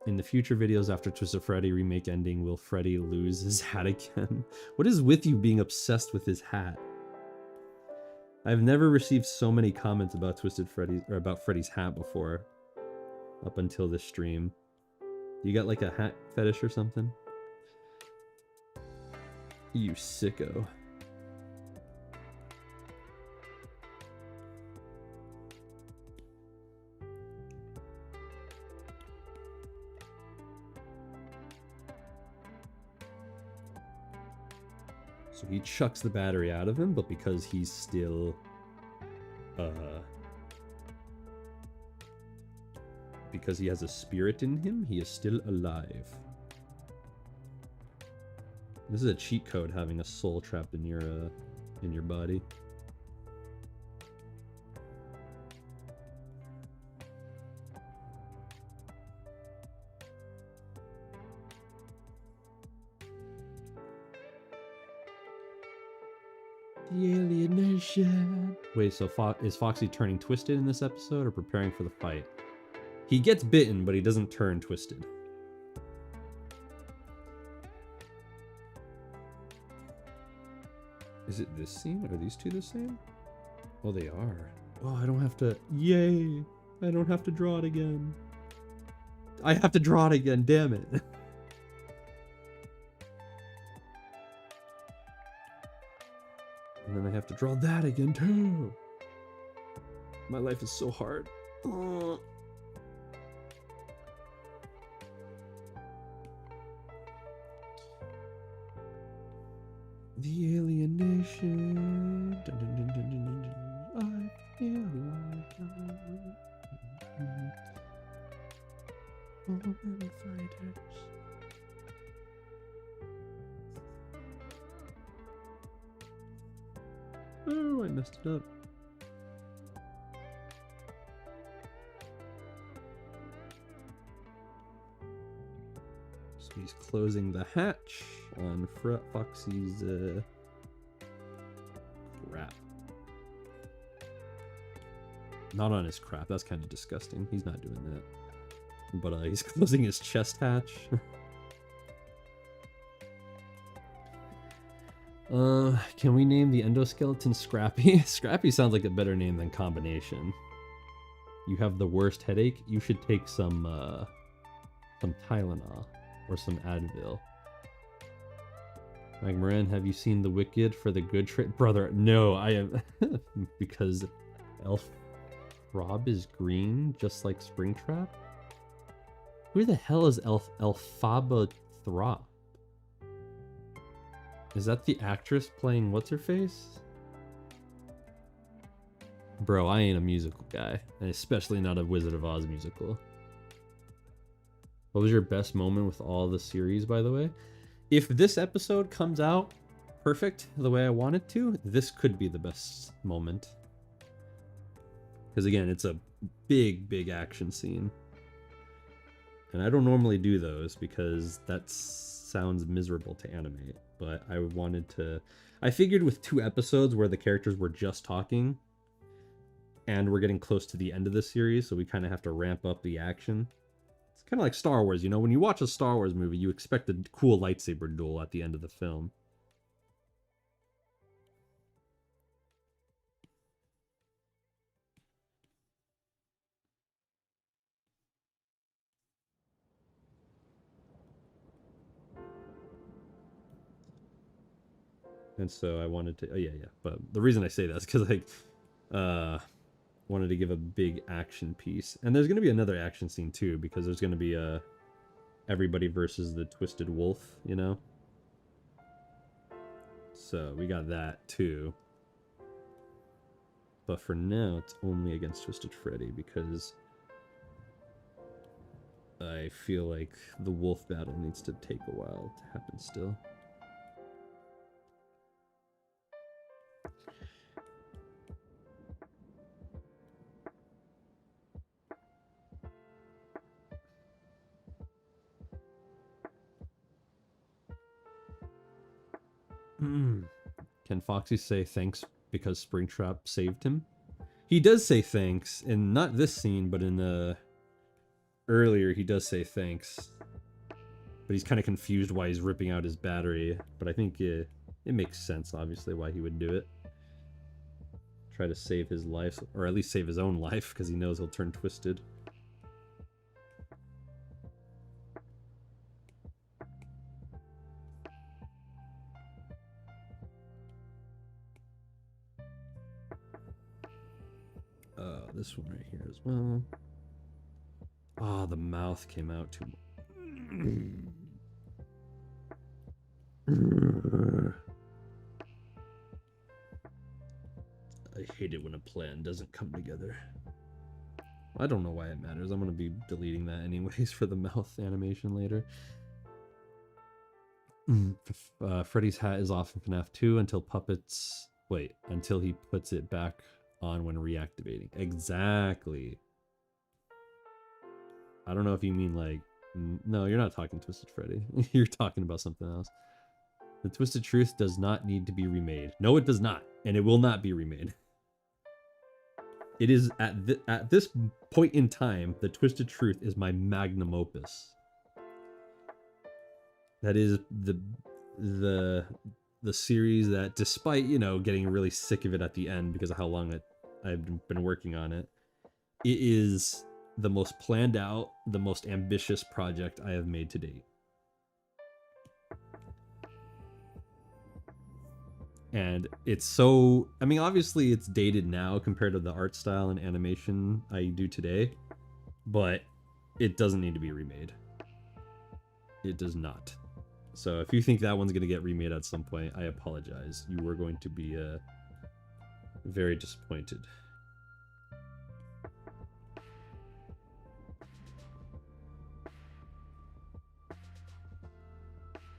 the future videos after Twisted Freddy remake ending, will Freddy lose his hat again? What is with you being obsessed with his hat? I've never received so many comments about about Freddy's hat before. Up until this stream. You got like a hat fetish or something? You sicko. So he chucks the battery out of him, but because he's still because he has a spirit in him, he is still alive. This is a cheat code, having a soul trapped in your in your body. The alienation. Wait, so is Foxy turning twisted in this episode or preparing for the fight? He gets bitten, but he doesn't turn twisted. Is it this scene? Are these two the same? Oh, they are. Oh, I don't have to... Yay! I don't have to draw it again. I have to draw it again, damn it. And then I have to draw that again, too. My life is so hard. Oh. The alienation. Dun, dun, dun, dun, dun, dun. I feel like I'm fighters. Oh, I messed it up. So he's closing the hatch on Foxy's crap. Not on his crap, that's kind of disgusting. He's not doing that. But he's closing his chest hatch. Can we name the endoskeleton Scrappy? Scrappy sounds like a better name than Combination. You have the worst headache? You should take some Tylenol or some Advil. Mike Moran, have you seen The Wicked for the good trade? Brother, no, I am because Elf Rob is green, just like Springtrap. Who the hell is Elphaba Throb? Is that the actress playing what's-her-face? Bro, I ain't a musical guy, and especially not a Wizard of Oz musical. What was your best moment with all the series, by the way? If this episode comes out perfect the way I want it to, this could be the best moment. Because again, it's a big, big action scene. And I don't normally do those because that sounds miserable to animate. But I wanted to... I figured with 2 episodes where the characters were just talking, and we're getting close to the end of the series, so we kind of have to ramp up the action. It's kind of like Star Wars, you know? When you watch a Star Wars movie, you expect a cool lightsaber duel at the end of the film. And so I wanted to... Oh, yeah. But the reason I say that is because, like, wanted to give a big action piece. And there's going to be another action scene, too, because there's going to be everybody versus the Twisted Wolf, you know? So we got that, too. But for now, it's only against Twisted Freddy, because I feel like the wolf battle needs to take a while to happen still. Can Foxy say thanks because Springtrap saved him? He does say thanks, in not this scene, but in earlier he does say thanks. But he's kind of confused why he's ripping out his battery. But I think it makes sense, obviously, why he would do it. Try to save his life, or at least save his own life, because he knows he'll turn twisted. This one right here as well. Ah, the mouth came out too much. I hate it when a plan doesn't come together. I don't know why it matters. I'm going to be deleting that anyways for the mouth animation later. Freddy's hat is off in FNAF 2 until puppets Wait, until he puts it back on when reactivating. Exactly. I don't know if you mean like... No, you're not talking Twisted Freddy. You're talking about something else. The Twisted Truth does not need to be remade. No, it does not. And it will not be remade. It is at this point in time, the Twisted Truth is my magnum opus. That is the series that, despite, you know, getting really sick of it at the end because of how long I've been working on it, it is the most planned out, the most ambitious project I have made to date. And it's so, I mean, obviously it's dated now compared to the art style and animation I do today, but it doesn't need to be remade. It does not. So if you think that one's going to get remade at some point, I apologize. You were going to be very disappointed.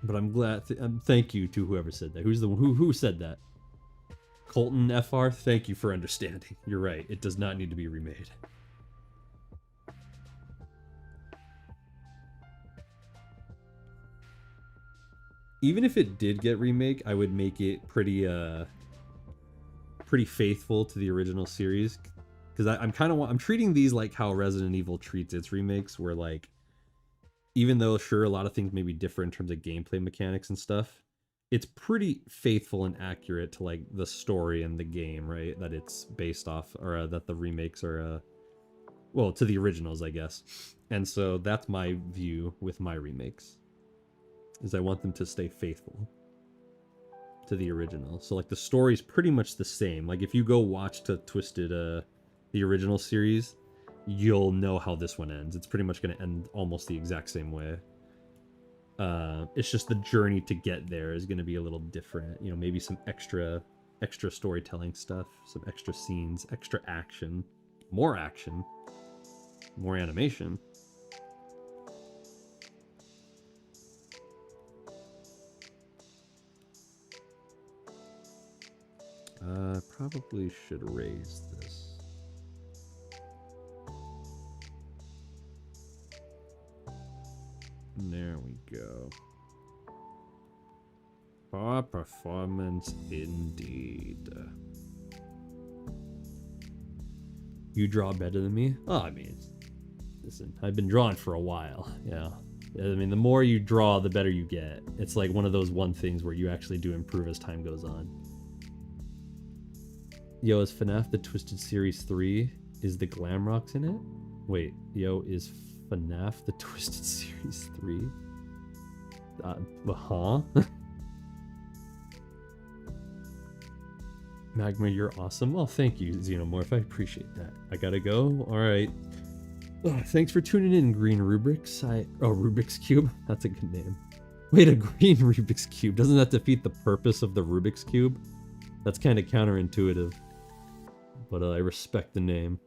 But I'm glad. Thank you to whoever said that. Who said that? Colton FR. Thank you for understanding. You're right. It does not need to be remade. Even if it did get remake, I would make it pretty faithful to the original series, because I'm treating these like how Resident Evil treats its remakes, where like, even though sure a lot of things may be different in terms of gameplay mechanics and stuff, it's pretty faithful and accurate to like the story and the game, right? That it's based off, or that the remakes are well, to the originals, I guess. And so that's my view with my remakes, is I want them to stay faithful to the original. So like the story's pretty much the same. Like if you go watch the the original series, you'll know how this one ends. It's pretty much going to end almost the exact same way. It's just the journey to get there is going to be a little different. You know, maybe some extra storytelling stuff, some extra scenes, extra action, more animation. Probably should raise this. There we go. Poor performance indeed. You draw better than me? Oh, I mean, listen, I've been drawing for a while. Yeah. I mean, the more you draw, the better you get. It's like one of those things where you actually do improve as time goes on. Yo, is FNAF the Twisted Series 3? Is the Glamrocks in it? Wait, yo, is FNAF the Twisted Series 3? Magma, you're awesome. Oh, thank you, Xenomorph. I appreciate that. I gotta go. All right. Oh, thanks for tuning in, Green Rubrics. Rubik's Cube. That's a good name. Wait, a green Rubik's Cube. Doesn't that defeat the purpose of the Rubik's Cube? That's kind of counterintuitive. But I respect the name.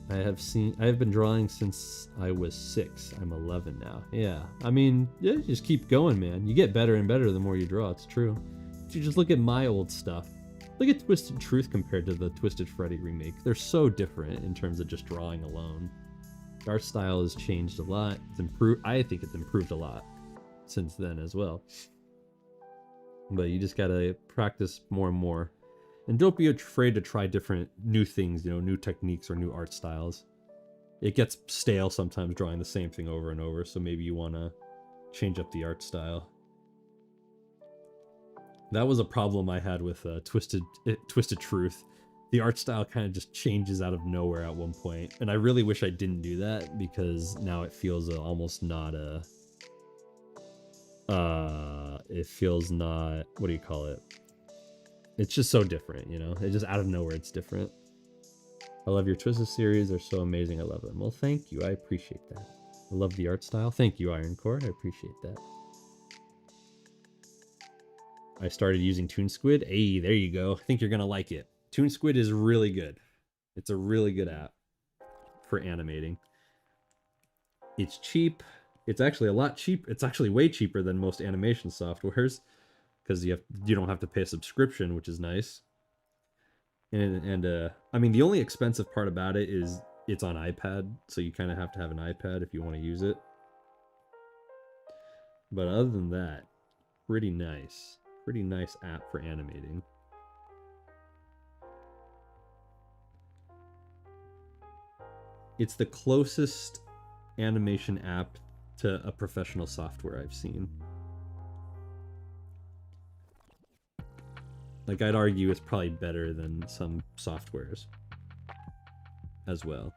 I have been drawing since I was 6. I'm 11 now. Yeah, I mean, yeah, just keep going, man. You get better and better the more you draw. It's true. You just look at my old stuff. Look at Twisted Truth compared to the Twisted Freddy remake. They're so different in terms of just drawing alone. The art style has changed a lot. It's improved. I think it's improved a lot since then as well. But you just gotta practice more and more. And don't be afraid to try different new things, new techniques or new art styles. It gets stale sometimes drawing the same thing over and over, so maybe you want to change up the art style. That was a problem I had with Twisted Truth. The art style kind of just changes out of nowhere at one point, and I really wish I didn't do that, because now it feels almost not a... it feels not... what do you call it? It's just so different, It's just out of nowhere, it's different. I love your Twisted series. They're so amazing. I love them. Well, thank you. I appreciate that. I love the art style. Thank you, Iron Core. I appreciate that. I started using ToonSquid. Hey, there you go. I think you're going to like it. ToonSquid is really good. It's a really good app for animating. It's cheap. It's actually a lot cheap. It's actually way cheaper than most animation softwares, because you don't have to pay a subscription, which is nice. And I mean, the only expensive part about it is it's on iPad, so you kind of have to have an iPad if you want to use it. But other than that, pretty nice app for animating. It's the closest animation app to a professional software I've seen. Like, I'd argue it's probably better than some softwares as well.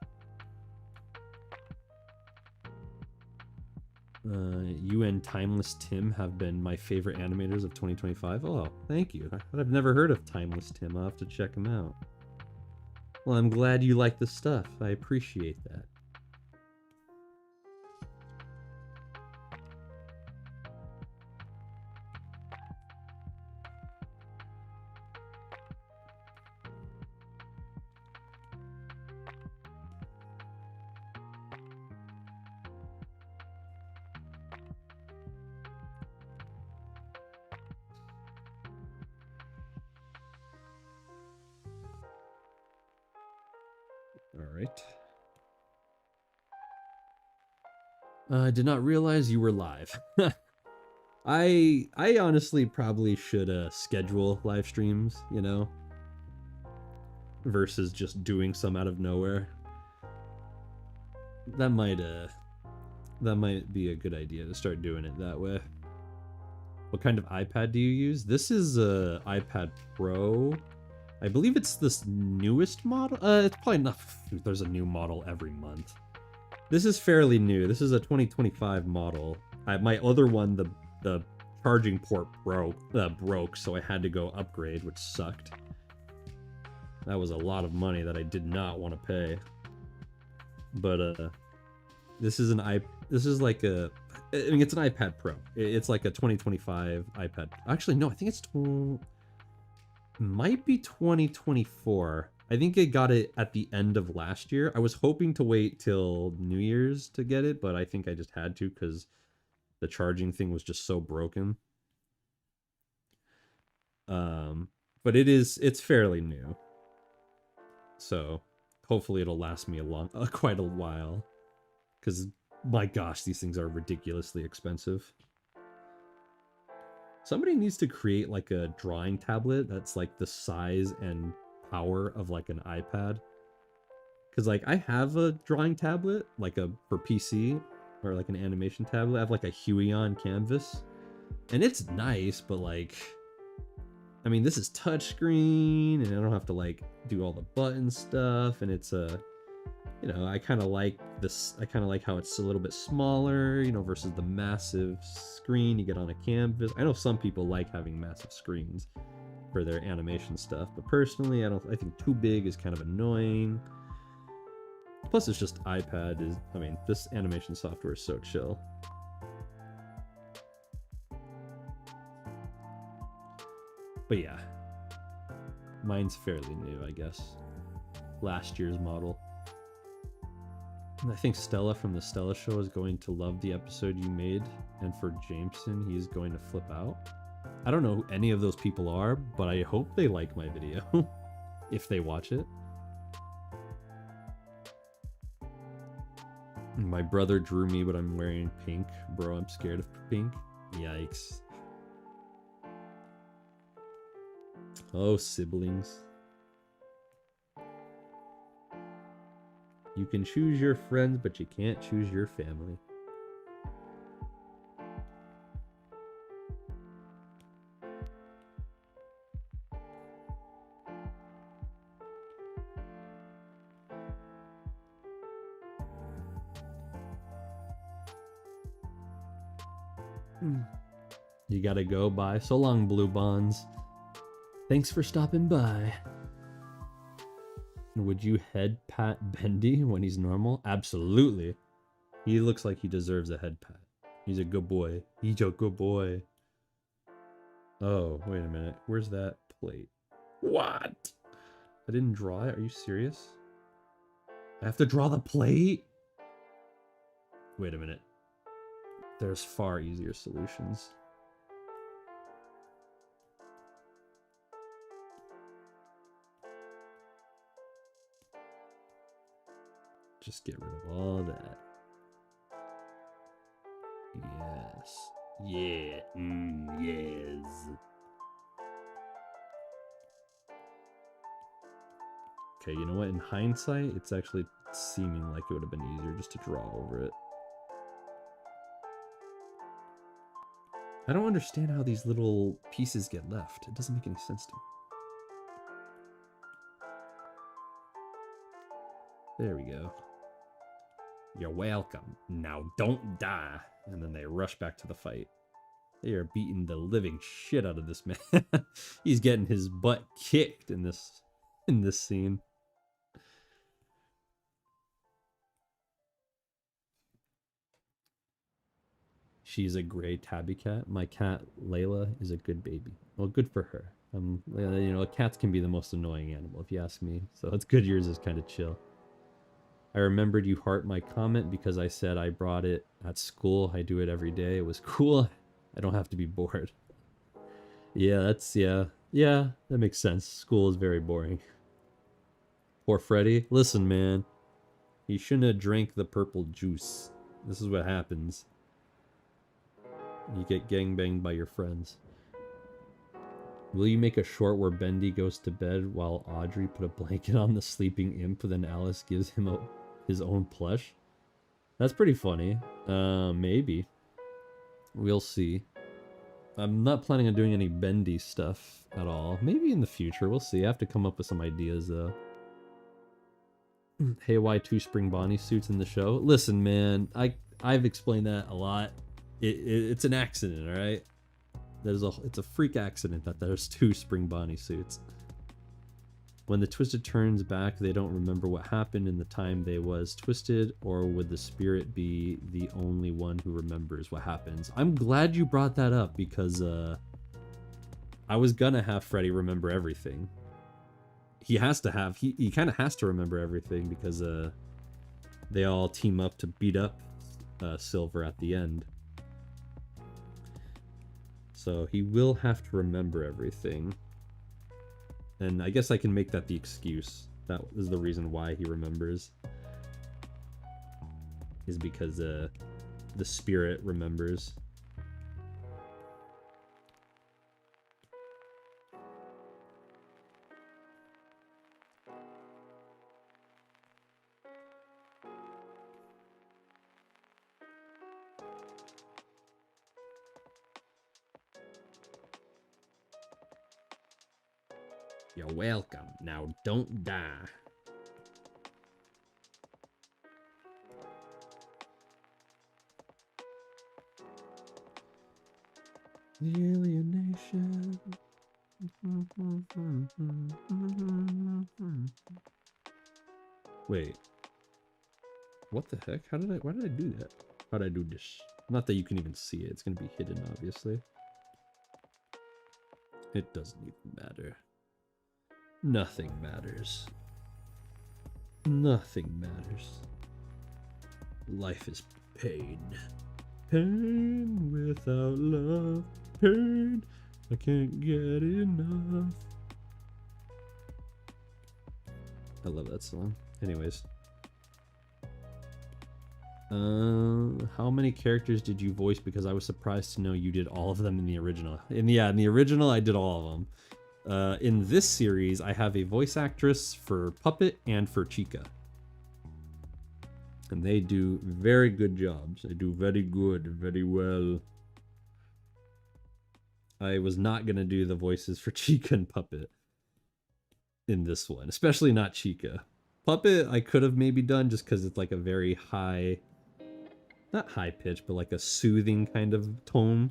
You and Timeless Tim have been my favorite animators of 2025. Oh, thank you. I've never heard of Timeless Tim. I'll have to check him out. Well, I'm glad you like the stuff. I appreciate that. I did not realize you were live. I honestly probably should schedule live streams, you know, versus just doing some out of nowhere. That might be a good idea to start doing it that way. What kind of iPad do you use? This is a iPad Pro. I believe it's this newest model. It's probably not. There's a new model every month. This is fairly new. This is a 2025 model. My other one, the charging port broke, so I had to go upgrade, which sucked. That was a lot of money that I did not want to pay. But this is like a, I mean, it's an iPad Pro. It's like a 2025 iPad. Actually, no, I think it's might be 2024. I think I got it at the end of last year. I was hoping to wait till New Year's to get it, but I think I just had to because the charging thing was just so broken. But it's fairly new. So hopefully it'll last me quite a while. Because my gosh, these things are ridiculously expensive. Somebody needs to create like a drawing tablet that's like the size and power of like an iPad, because like I have a drawing tablet like for PC, or like an animation tablet. I have like a Huion Canvas, and it's nice, but like, I mean, this is touchscreen and I don't have to like do all the button stuff, and it's you know, I kind of like this. I kind of like how it's a little bit smaller, you know, versus the massive screen you get on a canvas. I know some people like having massive screens for their animation stuff, but personally, I think too big is kind of annoying. Plus, it's just iPad I mean, this animation software is so chill. But yeah, mine's fairly new, I guess. Last year's model. And I think Stella from the Stella Show is going to love the episode you made, and for Jameson, he's going to flip out. I don't know who any of those people are, but I hope they like my video if they watch it. My brother drew me, but I'm wearing pink. Bro, I'm scared of pink. Yikes. Oh, siblings. You can choose your friends, but you can't choose your family. You gotta go. Bye. So long, Blue Bonds. Thanks for stopping by. Would you head pat Bendy when he's normal? Absolutely. He looks like he deserves a head pat. He's a good boy. He's a good boy. Oh, wait a minute. Where's that plate? What? I didn't draw it? Are you serious? I have to draw the plate? Wait a minute. There's far easier solutions. Just get rid of all that. Yes. Yeah. Yes. Okay, you know what? In hindsight, it's actually seeming like it would have been easier just to draw over it. I don't understand how these little pieces get left. It doesn't make any sense to me. There we go. You're welcome. Now don't die. And then they rush back to the fight. They are beating the living shit out of this man. He's getting his butt kicked in this scene. She's a gray tabby cat. My cat Layla is a good baby. Well, good for her. You know, cats can be the most annoying animal if you ask me. So it's good yours is kind of chill. I remembered you heart my comment because I said I brought it at school. I do it every day. It was cool. I don't have to be bored. Yeah, yeah, that makes sense. School is very boring. Poor Freddy. Listen, man. You shouldn't have drank the purple juice. This is what happens. You get gangbanged by your friends. Will you make a short where Bendy goes to bed while Audrey put a blanket on the sleeping imp, then Alice gives him his own plush? That's pretty funny. Maybe. We'll see. I'm not planning on doing any Bendy stuff at all. Maybe in the future. We'll see. I have to come up with some ideas, though. Hey, why 2 spring Bonnie suits in the show? Listen, man. I've explained that a lot. It's an accident, all right? It's a freak accident that there's 2 spring Bonnie suits. When the Twisted turns back, they don't remember what happened in the time they was twisted, or would the spirit be the only one who remembers what happens? I'm glad you brought that up because I was gonna have Freddy remember everything. He has to have, he kind of has to remember everything because they all team up to beat up Silver at the end. So he will have to remember everything. And I guess I can make that the excuse. That is the reason why he remembers. Is because the spirit remembers. You're welcome. Now don't die. The alienation. Wait. What the heck? Why did I do that? How did I do this? Not that you can even see it. It's gonna be hidden, obviously. It doesn't even matter. Nothing matters. Nothing matters. Life is pain. Pain without love. Pain. I can't get enough. I love that song. Anyways. How many characters did you voice? Because I was surprised to know you did all of them in the original. In the original, I did all of them. In this series, I have a voice actress for Puppet and for Chica. And they do very good jobs. They do very good, very well. I was not going to do the voices for Chica and Puppet in this one, especially not Chica. Puppet, I could have maybe done just because it's like a very high, not high pitch, but like a soothing kind of tone,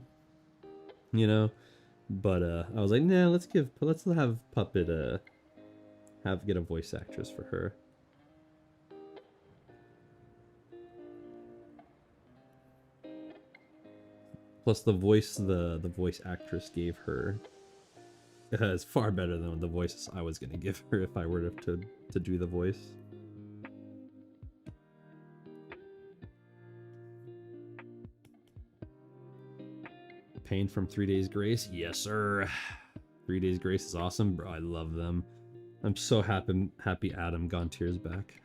you know? But I was like, nah, let's have Puppet get a voice actress for her. Plus the voice the voice actress gave her is far better than the voice I was gonna give her if I were to do the voice. Pain from 3 Days Grace? Yes, sir. 3 Days Grace is awesome, bro. I love them. I'm so happy Adam Gontier's back.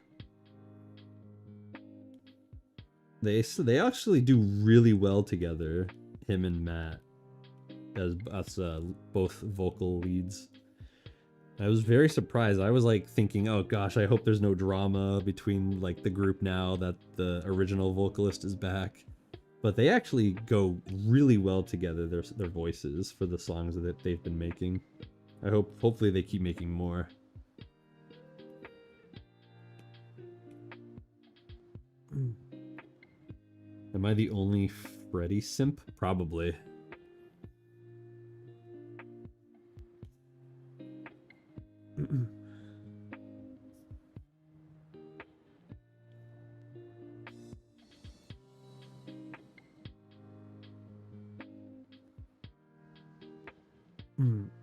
They actually do really well together, him and Matt, as both vocal leads. I was very surprised. I was like thinking, oh gosh, I hope there's no drama between like the group now that the original vocalist is back. But they actually go really well together, their voices, for the songs that they've been making. Hopefully they keep making more. Am I the only Freddy simp? Probably.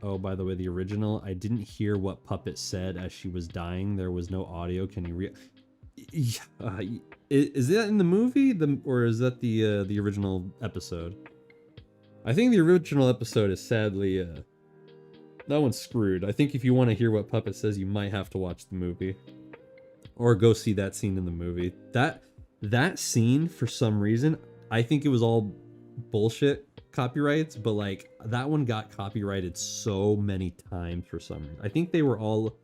Oh, by the way, the original, I didn't hear what Puppet said as she was dying. There was no audio. Can you is that in the movie, or is that the original episode? I think the original episode is sadly that one's screwed. I think if you want to hear what Puppet says, you might have to watch the movie or go see that scene in the movie. That scene, for some reason, I think it was all bullshit copyrights, but like that one got copyrighted so many times for some reason. I think they were all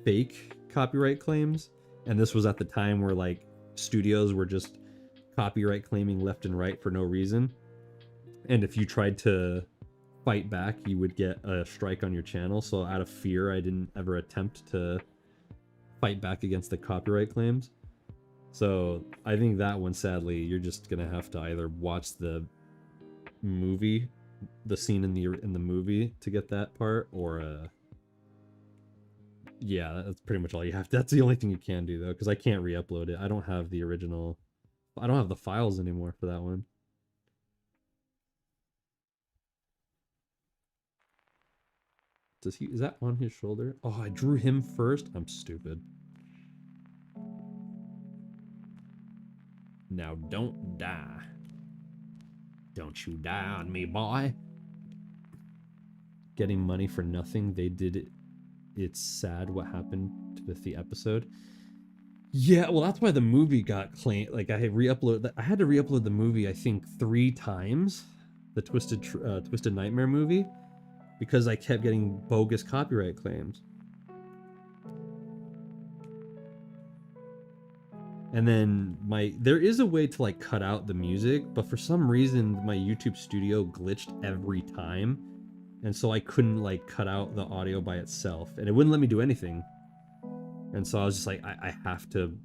fake copyright claims, and this was at the time where like studios were just copyright claiming left and right for no reason, and if you tried to fight back, you would get a strike on your channel. So out of fear, I didn't ever attempt to fight back against the copyright claims. So I think that one, sadly, you're just gonna have to either watch the movie, the scene in the movie to get that part, or yeah, that's pretty much all you have to. That's the only thing you can do though, because I can't re-upload it. I don't have the original. I don't have the files anymore for that one. Is that on his shoulder? Oh, I drew him first. I'm stupid. Now don't die. Don't you die on me, boy. Getting money for nothing. They did it. It's sad what happened with the episode. Yeah, well, that's why the movie got claimed. Like, I had to re-upload the movie, I think, 3 times. The Twisted Nightmare movie. Because I kept getting bogus copyright claims. And then there is a way to like cut out the music, but for some reason my YouTube studio glitched every time. And so I couldn't like cut out the audio by itself, and it wouldn't let me do anything. And so I was just like, I have to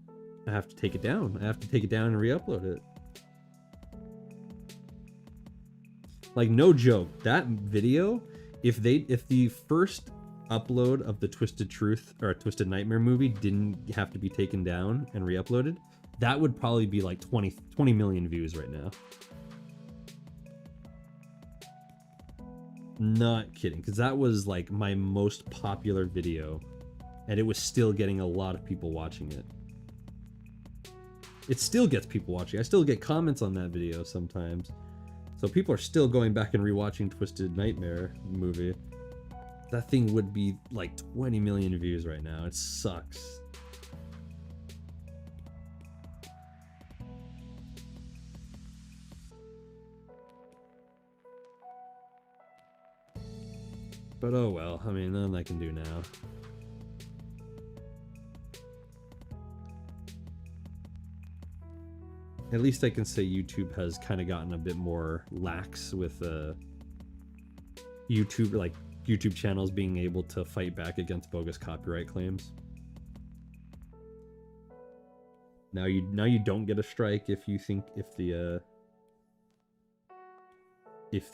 take it down. I have to take it down and re-upload it. Like, no joke, that video, if the first upload of the Twisted Truth or Twisted Nightmare movie didn't have to be taken down and re-uploaded, that would probably be like 20 million views right now. Not kidding, because that was like my most popular video, and it was still getting a lot of people watching it. It still gets people watching. I still get comments on that video sometimes. So people are still going back and rewatching Twisted Nightmare movie. That thing would be like 20 million views right now. It sucks. But oh well, I mean, nothing I can do now. At least I can say YouTube has kind of gotten a bit more lax with YouTube channels being able to fight back against bogus copyright claims. Now you don't get a strike if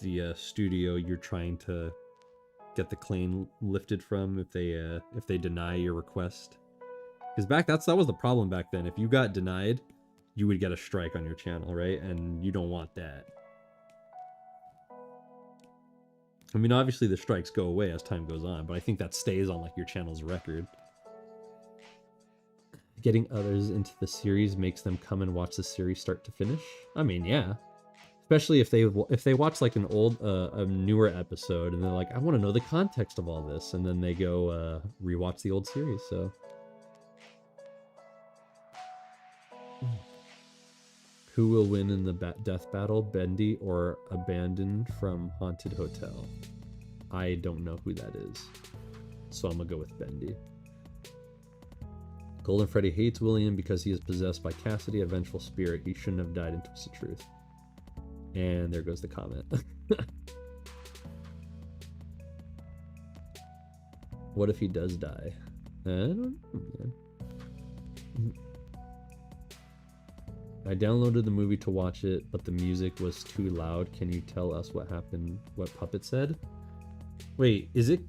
the studio you're trying to get the claim lifted from, if they deny your request. Because that was the problem back then. If you got denied, you would get a strike on your channel, right? And you don't want that. I mean, obviously the strikes go away as time goes on, but I think that stays on like your channel's record. Getting others into the series makes them come and watch the series start to finish. I mean, yeah. Especially if they watch like an old, a newer episode, and they're like, I want to know the context of all this, and then they go rewatch the old series. So Who will win in the death battle, Bendy or Abandoned from Haunted Hotel? I don't know who that is, so I'm gonna go with Bendy. Golden Freddy hates William because he is possessed by Cassidy, a vengeful spirit. He shouldn't have died in Twisted Truth. And there goes the comment. What if he does die? I don't know, man. I downloaded the movie to watch it, but the music was too loud. Can you tell us what happened? What Puppet said? Wait, is it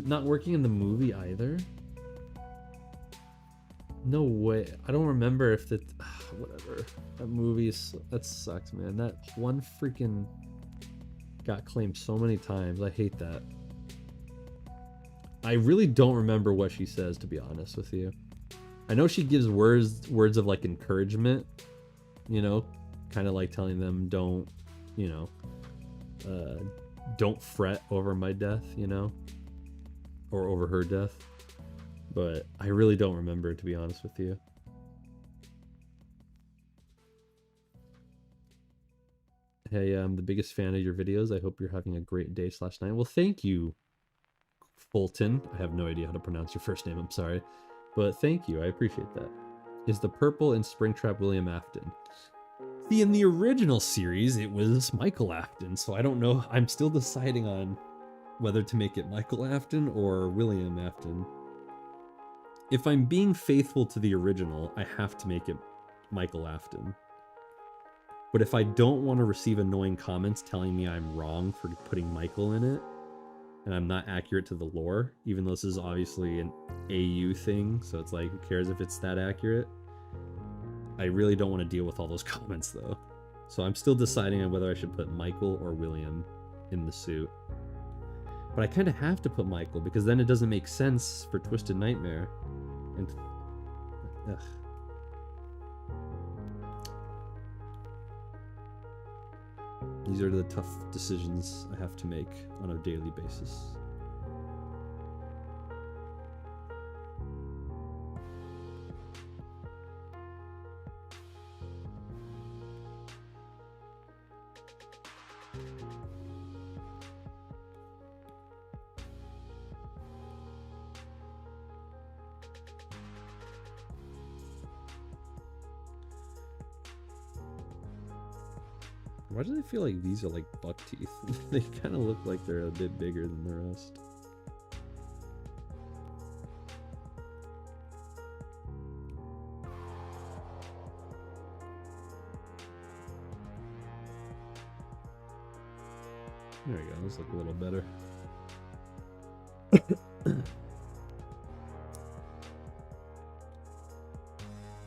not working in the movie either? No way. I don't remember if that. Whatever. That movie that sucks, man. That one freaking got claimed so many times. I hate that. I really don't remember what she says, to be honest with you. I know she gives words of like encouragement, you know, kind of like telling them don't, you know, don't fret over my death, you know, or over her death. But I really don't remember, to be honest with you. Hey, I'm the biggest fan of your videos. I hope you're having a great day / night. Well, thank you, Fulton. I have no idea how to pronounce your first name. I'm sorry. But thank you. I appreciate that. Is the purple in Springtrap William Afton? See, in the original series, it was Michael Afton. So I don't know. I'm still deciding on whether to make it Michael Afton or William Afton. If I'm being faithful to the original, I have to make it Michael Afton. But if I don't want to receive annoying comments telling me I'm wrong for putting Michael in it, and I'm not accurate to the lore, even though this is obviously an AU thing, so it's like, who cares if it's that accurate? I really don't want to deal with all those comments, though. So I'm still deciding on whether I should put Michael or William in the suit. But I kind of have to put Michael, because then it doesn't make sense for Twisted Nightmare. And... ugh. These are the tough decisions I have to make on a daily basis. Why do they feel like these are like buck teeth? They kind of look like they're a bit bigger than the rest. There we go, those look a little better.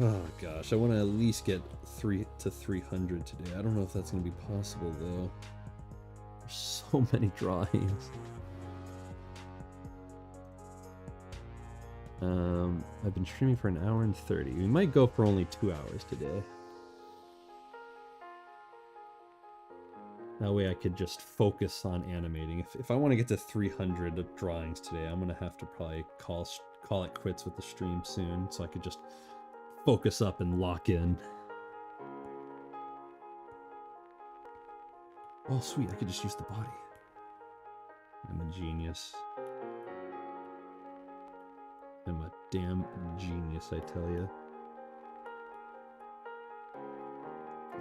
Oh gosh, I want to at least get 3 to 300 today. I don't know if that's going to be possible though. There's so many drawings. I've been streaming for 1 hour and 30. We might go for only 2 hours today. That way I could just focus on animating. If I want to get to 300 drawings today, I'm going to have to probably call it quits with the stream soon, so I could just focus up and lock in. Oh sweet, I could just use the body. I'm a genius. I'm a damn genius, I tell you.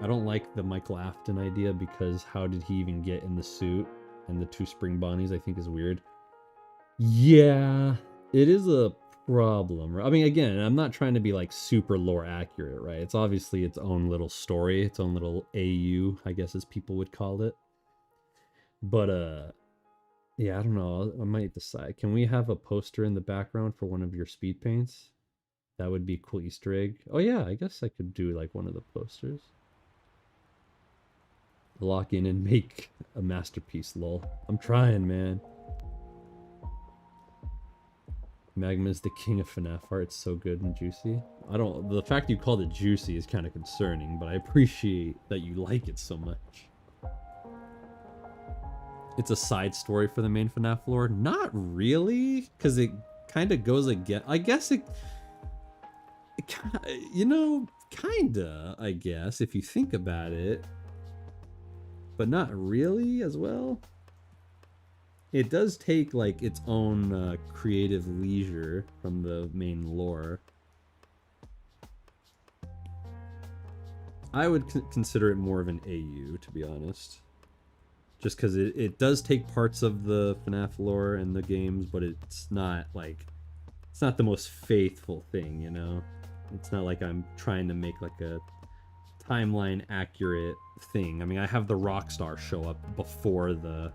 I don't like the Michael Afton idea because how did he even get in the suit? And the 2 spring bonnies I think is weird. Yeah, it is a problem. I mean, again, I'm not trying to be like super lore accurate, right? It's obviously its own little story, its own little AU, I guess as people would call it. But yeah, I don't know. I might decide. Can we have a poster in the background for one of your speed paints? That would be a cool Easter egg. Oh yeah, I guess I could do like one of the posters. Lock in and make a masterpiece, lol. I'm trying, man. Magma is the king of FNAF art. It's so good and juicy. The fact you called it juicy is kind of concerning, but I appreciate that you like it so much. It's a side story for the main FNAF lore. Not really, because it kind of goes again. I guess it you know, Kinda, I guess, if you think about it. But not really as well. It does take, like, its own creative leisure from the main lore. I would consider it more of an AU, to be honest. Just because it does take parts of the FNAF lore and the games, but it's not, like... It's not the most faithful thing, you know? It's not like I'm trying to make, like, a timeline accurate thing. I mean, I have the Rockstar show up before the...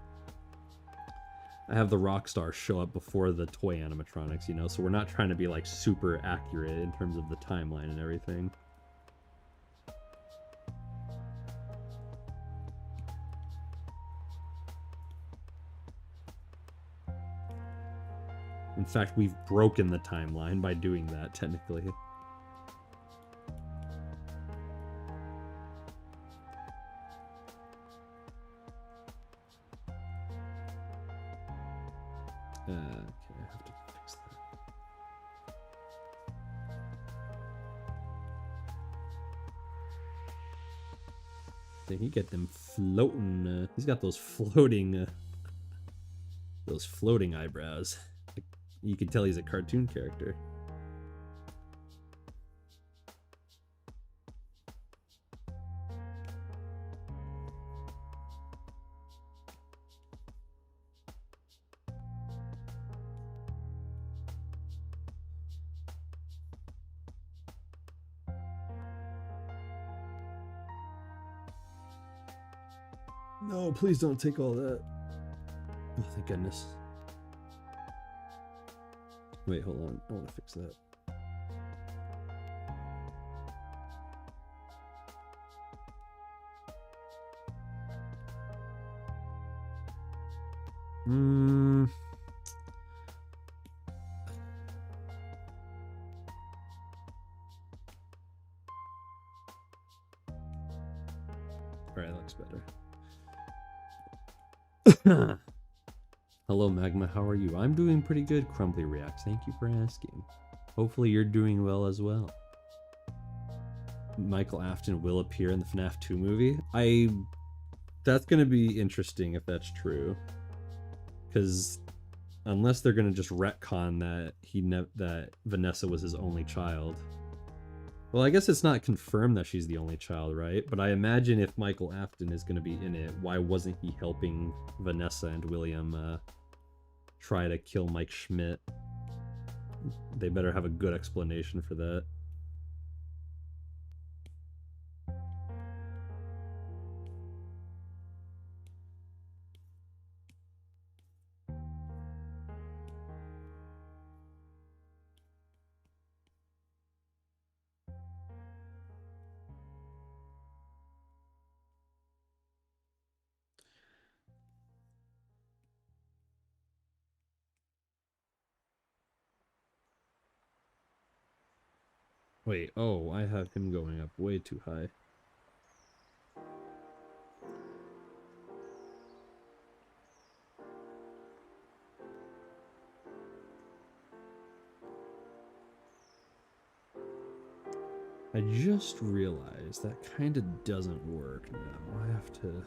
I have the Rockstar show up before the toy animatronics, you know? So we're not trying to be, like, super accurate in terms of the timeline and everything. In fact, we've broken the timeline by doing that, technically. Okay, I have to fix that. Dang, he get them floating. He's got those floating eyebrows. You can tell he's a cartoon character. No, please don't take all that. Oh, thank goodness. Wait, hold on. I want to fix that. Alright, that looks better. Hello, Magma. How are you? I'm doing pretty good, Crumbly Reacts. Thank you for asking. Hopefully you're doing well as well. Michael Afton will appear in the FNAF 2 movie. That's going to be interesting if that's true. Because unless they're going to just retcon that that Vanessa was his only child. Well, I guess it's not confirmed that she's the only child, right? But I imagine if Michael Afton is going to be in it, why wasn't he helping Vanessa and William try to kill Mike Schmidt? They better have a good explanation for that. Wait, oh, I have him going up way too high. I just realized that kind of doesn't work now. I have to...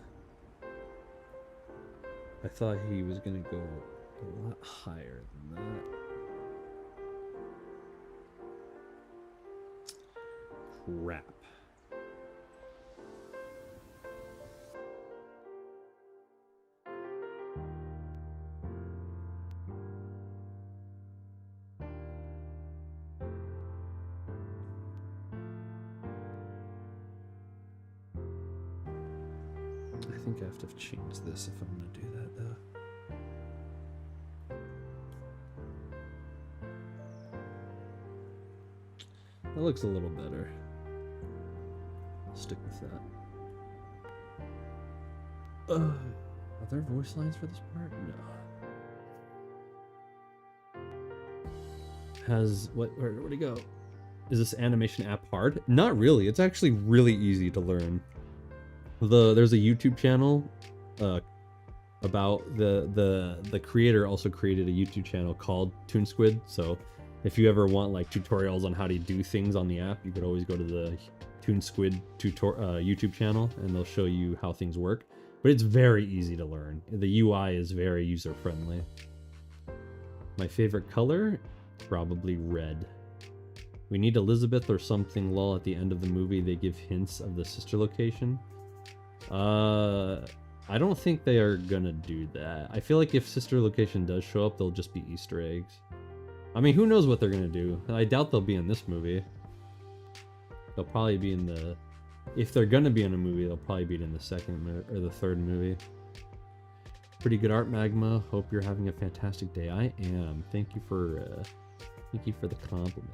I thought he was going to go a lot higher than that. Crap. I think I have to change this if I'm going to do that, though. That looks a little better. I'll stick with that. Are there voice lines for this part? No. Where'd it go? Is this animation app hard? Not really. It's actually really easy to learn. There's a YouTube channel about the creator also created a YouTube channel called Toon Squid, so If you ever want like tutorials on how to do things on the app, you could always go to the Toon Squid YouTube channel, and they'll show you how things work. But it's very easy to learn. The UI is very user-friendly. My favorite color? Probably red. We need Elizabeth or something lol at the end of the movie. They give hints of the sister location. I don't think they are gonna do that. I feel like if sister location does show up, they'll just be Easter eggs. I mean, who knows what they're gonna do? I doubt they'll be in this movie. They'll probably be in the... If they're gonna be in a movie, they'll probably be in the second or the third movie. Pretty good art, Magma. Hope you're having a fantastic day. I am. Thank you for the compliment.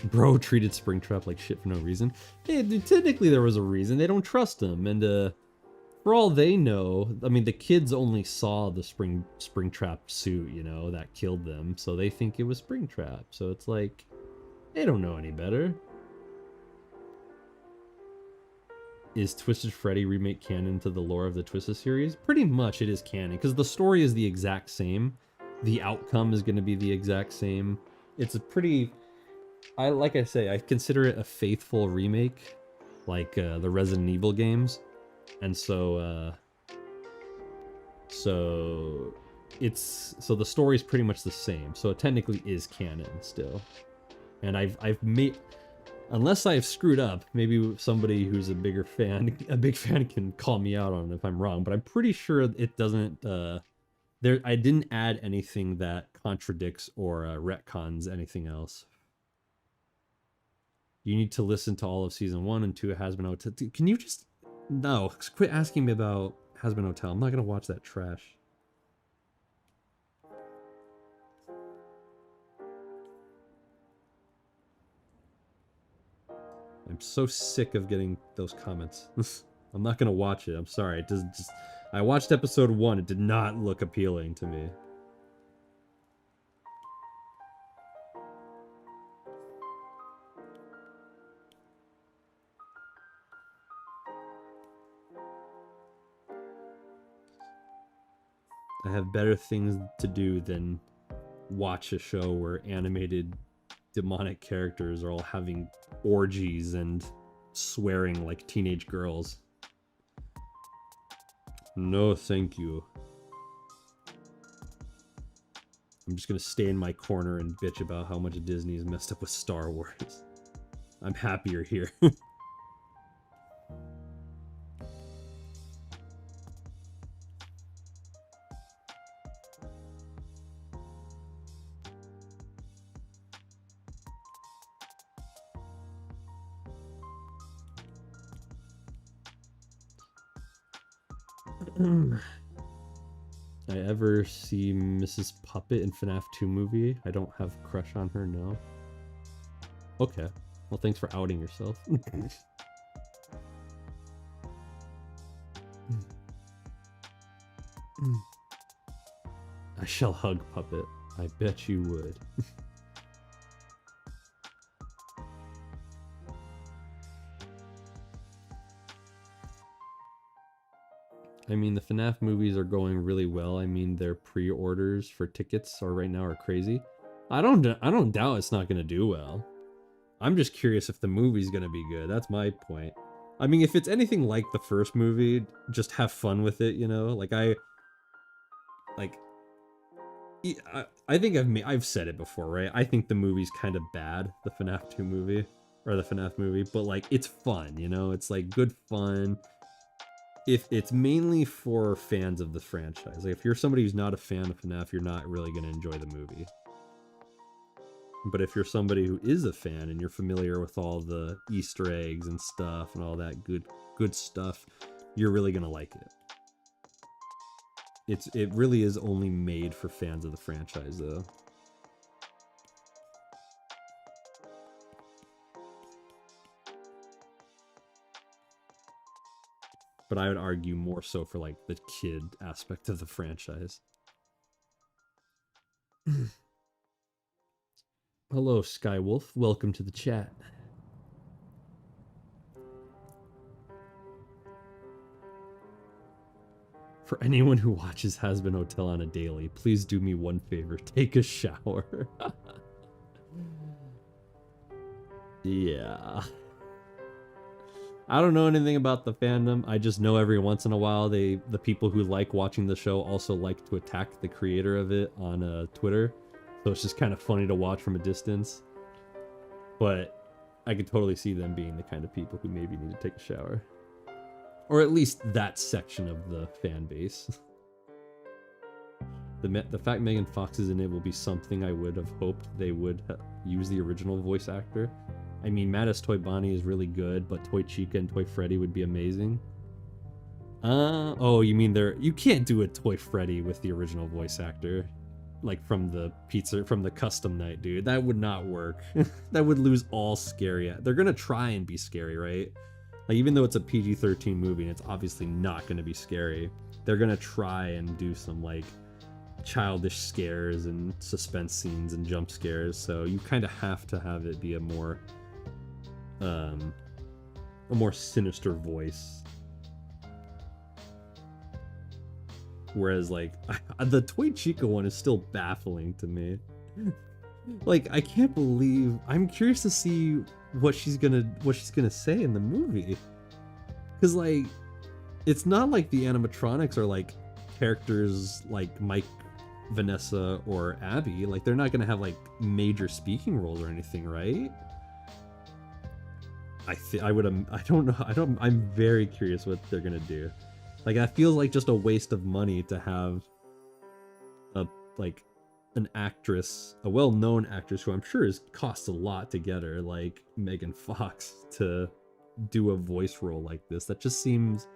Bro treated Springtrap like shit for no reason. Hey, technically there was a reason. They don't trust him, and for all they know, I mean, the kids only saw the Springtrap suit, you know, that killed them, so they think it was Springtrap. So it's like, they don't know any better. Is Twisted Freddy remake canon to the lore of the Twisted series? Pretty much it is canon, because the story is the exact same. The outcome is going to be the exact same. It's a pretty... like I say, I consider it a faithful remake, like the Resident Evil games. And so the story is pretty much the same. So it technically is canon still. And I've made... Unless I've screwed up, maybe somebody who's a big fan can call me out on it if I'm wrong, but I'm pretty sure it doesn't, I didn't add anything that contradicts or retcons anything else. You need to listen to all of season 1 and 2 of Hazbin Hotel. Can you just, no, quit asking me about Hazbin Hotel. I'm not going to watch that trash. I'm so sick of getting those comments. I'm not gonna watch it. I'm sorry. It doesn't just. I watched episode 1. It did not look appealing to me. I have better things to do than watch a show where animated demonic characters are all having orgies and swearing like teenage girls. No, thank you. I'm just gonna stay in my corner and bitch about how much Disney is messed up with Star Wars. I'm happier here. I ever see Mrs. Puppet in FNAF 2 movie? I don't have a crush on her, no. Okay. Well, thanks for outing yourself. I shall hug Puppet. I bet you would. I mean, the FNAF movies are going really well. I mean, their pre-orders for tickets right now are crazy. I don't doubt it's not going to do well. I'm just curious if the movie's going to be good. That's my point. I mean, if it's anything like the first movie, just have fun with it, you know? Like I think I've said it before, right? I think the movie's kind of bad, the FNAF 2 movie or the FNAF movie, but like it's fun, you know? It's like good fun. If it's mainly for fans of the franchise, like if you're somebody who's not a fan of FNAF, you're not really going to enjoy the movie. But if you're somebody who is a fan and you're familiar with all the Easter eggs and stuff and all that good stuff, you're really going to like it. It really is only made for fans of the franchise, though. But I would argue more so for like the kid aspect of the franchise. Hello, Skywolf. Welcome to the chat. For anyone who watches Has Been Hotel on a daily, please do me one favor. Take a shower. Yeah. I don't know anything about the fandom. I just know every once in a while the people who like watching the show also like to attack the creator of it on Twitter. So it's just kind of funny to watch from a distance. But I could totally see them being the kind of people who maybe need to take a shower. Or at least that section of the fan base. The fact Megan Fox is in it will be something I would have hoped they would use the original voice actor. I mean, Mattis Toy Bonnie is really good, but Toy Chica and Toy Freddy would be amazing. Oh, you mean you can't do a Toy Freddy with the original voice actor. Like from the custom night, dude. That would not work. That would lose all scary. They're gonna try and be scary, right? Like, even though it's a PG-13 movie and it's obviously not gonna be scary, they're gonna try and do some, like, childish scares and suspense scenes and jump scares, so you kind of have to have it be a more sinister voice. Whereas, like, the Toy Chica one is still baffling to me. Like, I can't believe... I'm curious to see what she's gonna say in the movie. Because, like, it's not like the animatronics are, like, characters like Mike, Vanessa, or Abby. Like, they're not gonna have, like, major speaking roles or anything, right? I'm very curious what they're gonna do. Like, that feels like just a waste of money to have an actress, a well-known actress who I'm sure costs a lot to get her, like Megan Fox, to do a voice role like this. That seems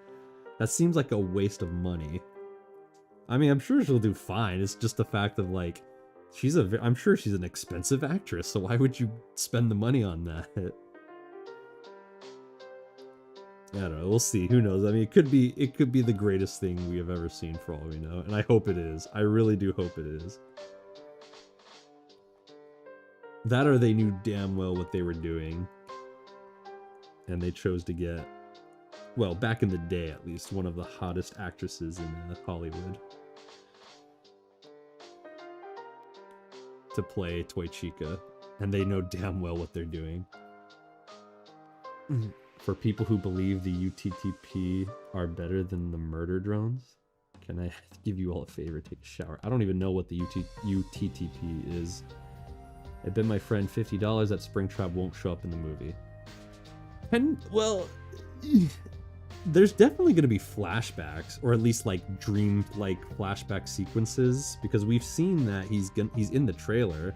like a waste of money. I mean, I'm sure she'll do fine. It's just the fact of, like, I'm sure she's an expensive actress, so why would you spend the money on that? I don't know. We'll see. Who knows? I mean, it could be the greatest thing we have ever seen, for all we know, and I hope it is. I really do hope it is. That, or they knew damn well what they were doing, and they chose to get, well, back in the day at least, one of the hottest actresses in Hollywood to play Toy Chica, and they know damn well what they're doing. For people who believe the UTTP are better than the murder drones, can I give you all a favor? Take a shower. I don't even know what the UTTP is. I bet my friend $50 that Springtrap won't show up in the movie. Well, there's definitely going to be flashbacks, or at least like dream-like flashback sequences, because we've seen that he's in the trailer,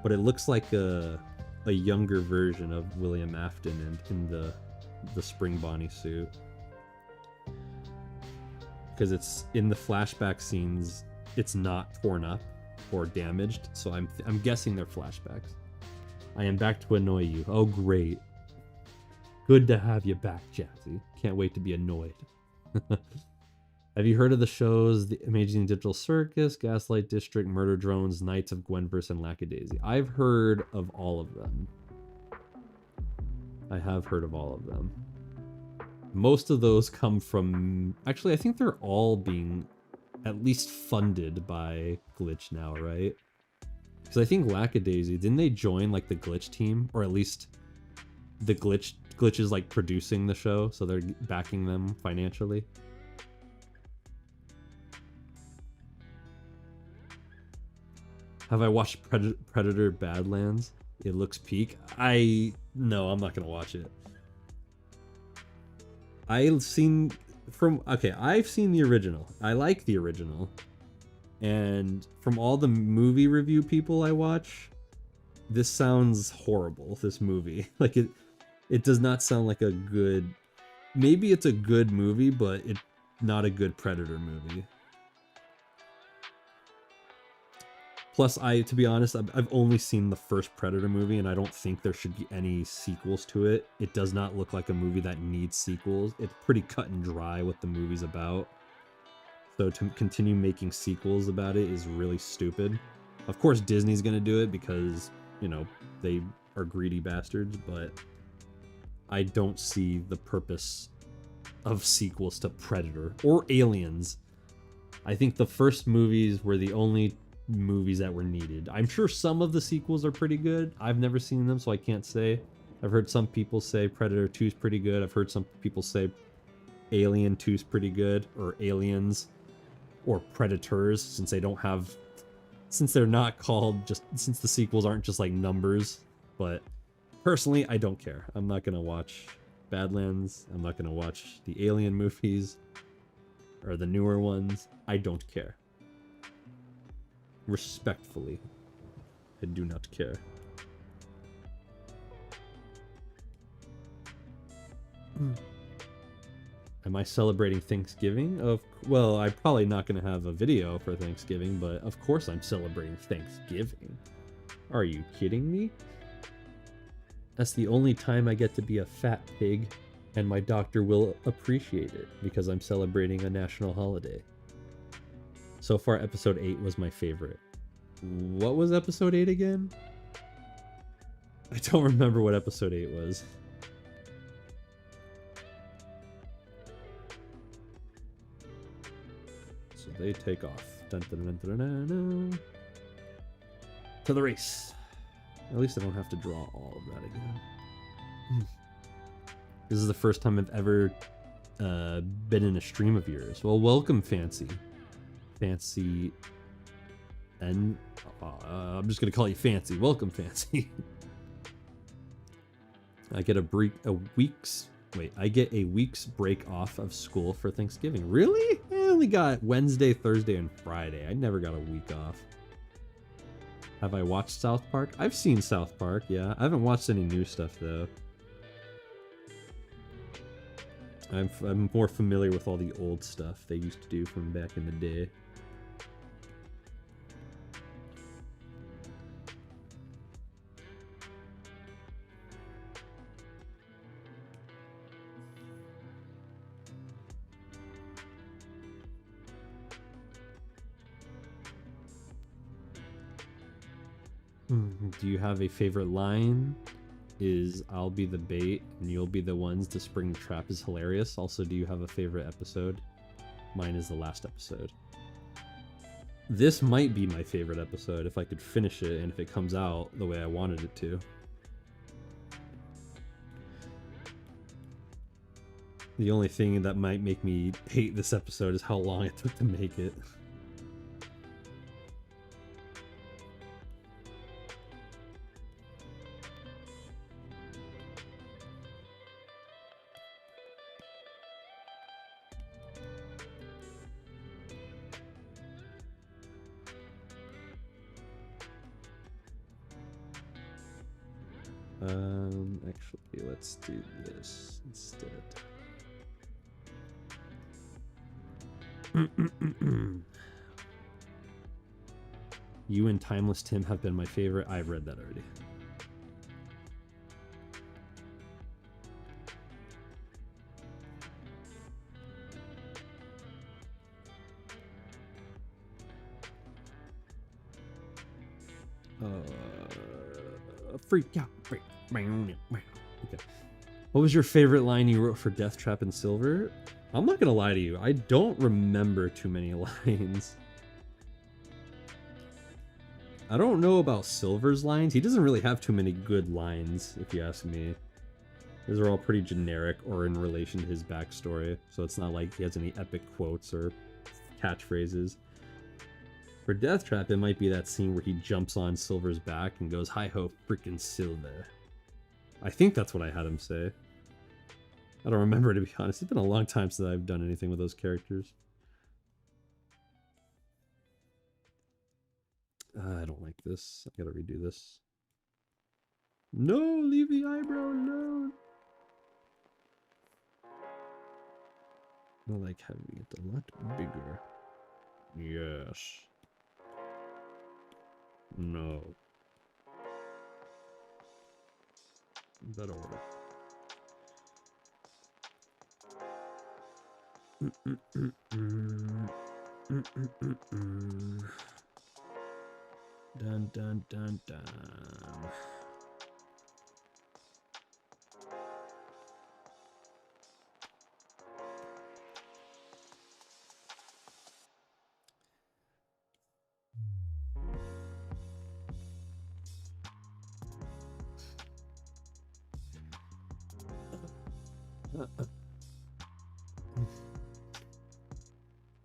but it looks like a younger version of William Afton and in the Spring Bonnie suit, because it's in the flashback scenes. It's not torn up or damaged, so I'm guessing they're flashbacks. I am back to annoy you. Oh, great. Good to have you back, Jazzy. Can't wait to be annoyed. Have you heard of the shows The Amazing Digital Circus, Gaslight District, Murder Drones, Knights of Gwenverse, and Lackadaisy? I've heard of all of them. I have heard of all of them. Most of those come from... Actually, I think they're all being at least funded by Glitch now, right? Because I think Lackadaisy, didn't they join, like, the Glitch team? Or at least the Glitch is, like, producing the show, so they're backing them financially. Have I watched Predator Badlands? It looks peak. No, I'm not gonna watch it. I've seen the original. I like the original. And from all the movie review people I watch, this sounds horrible, this movie. Like, it does not sound like a good... Maybe it's a good movie, but it's not a good Predator movie. Plus, to be honest, I've only seen the first Predator movie, and I don't think there should be any sequels to it. It does not look like a movie that needs sequels. It's pretty cut and dry what the movie's about. So to continue making sequels about it is really stupid. Of course, Disney's gonna do it because, you know, they are greedy bastards, but I don't see the purpose of sequels to Predator or Aliens. I think the first movies were the only movies that were needed. I'm sure some of the sequels are pretty good. I've never seen them, so I can't say. I've heard some people say Predator 2 is pretty good. I've heard some people say Alien 2 is pretty good, or Aliens, or Predators, since they don't have, since they're not called just, since the sequels aren't just like numbers. But personally, I don't care. I'm not gonna watch Badlands. I'm not gonna watch the Alien movies or the newer ones. I don't care. Respectfully, I do not care. Am I celebrating Thanksgiving? Well, I'm probably not going to have a video for Thanksgiving, but of course I'm celebrating Thanksgiving. Are you kidding me? That's the only time I get to be a fat pig, and my doctor will appreciate it because I'm celebrating a national holiday. So far, episode 8 was my favorite. What was episode 8 again? I don't remember what episode 8 was. So they take off. Dun, dun, dun, dun, dun, dun. To the race. At least I don't have to draw all of that again. This is the first time I've ever been in a stream of yours. Well, welcome, Fancy. Fancy. And I'm just gonna call you Fancy. Welcome, Fancy. I get I get a week's break off of school for Thanksgiving. Really? I only got Wednesday, Thursday, and Friday. I never got a week off. Have I watched South Park? I've seen South Park, yeah. I haven't watched any new stuff, though. I'm more familiar with all the old stuff they used to do from back in the day. Do you have a favorite line? Is I'll be the bait and you'll be the ones to spring the trap is hilarious. Also, do you have a favorite episode? Mine is the last episode. This might be my favorite episode if I could finish it and if it comes out the way I wanted it to. The only thing that might make me hate this episode is how long it took to make it. Actually, let's do this instead. You and Timeless Tim have been my favorite. I've read that already. Freak out. Okay. What was your favorite line you wrote for Death Trap and Silver? I'm not gonna lie to you. I don't remember too many lines. I don't know about Silver's lines. He doesn't really have too many good lines, if you ask me. These are all pretty generic or in relation to his backstory, so it's not like he has any epic quotes or catchphrases. For Death Trap, it might be that scene where he jumps on Silver's back and goes, "Hi-ho, freaking Silver." I think that's what I had him say. I don't remember, to be honest. It's been a long time since I've done anything with those characters. I don't like this. I gotta redo this. No, leave the eyebrow alone. I like having it a lot bigger. Yes. No. That'll work. Dun dun dun dun.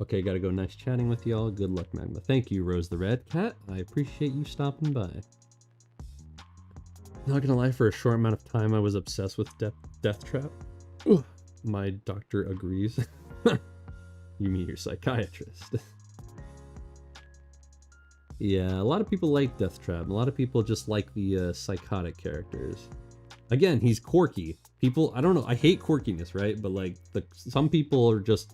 Okay, gotta go. Nice chatting with y'all. Good luck, Magma. Thank you, Rose the Red Cat. I appreciate you stopping by. Not gonna lie, for a short amount of time, I was obsessed with Death Trap. Ugh. My doctor agrees. You mean your psychiatrist? Yeah, a lot of people like Death Trap. A lot of people just like the psychotic characters. Again, he's quirky. People, I don't know, I hate quirkiness, right? But like, some people are just,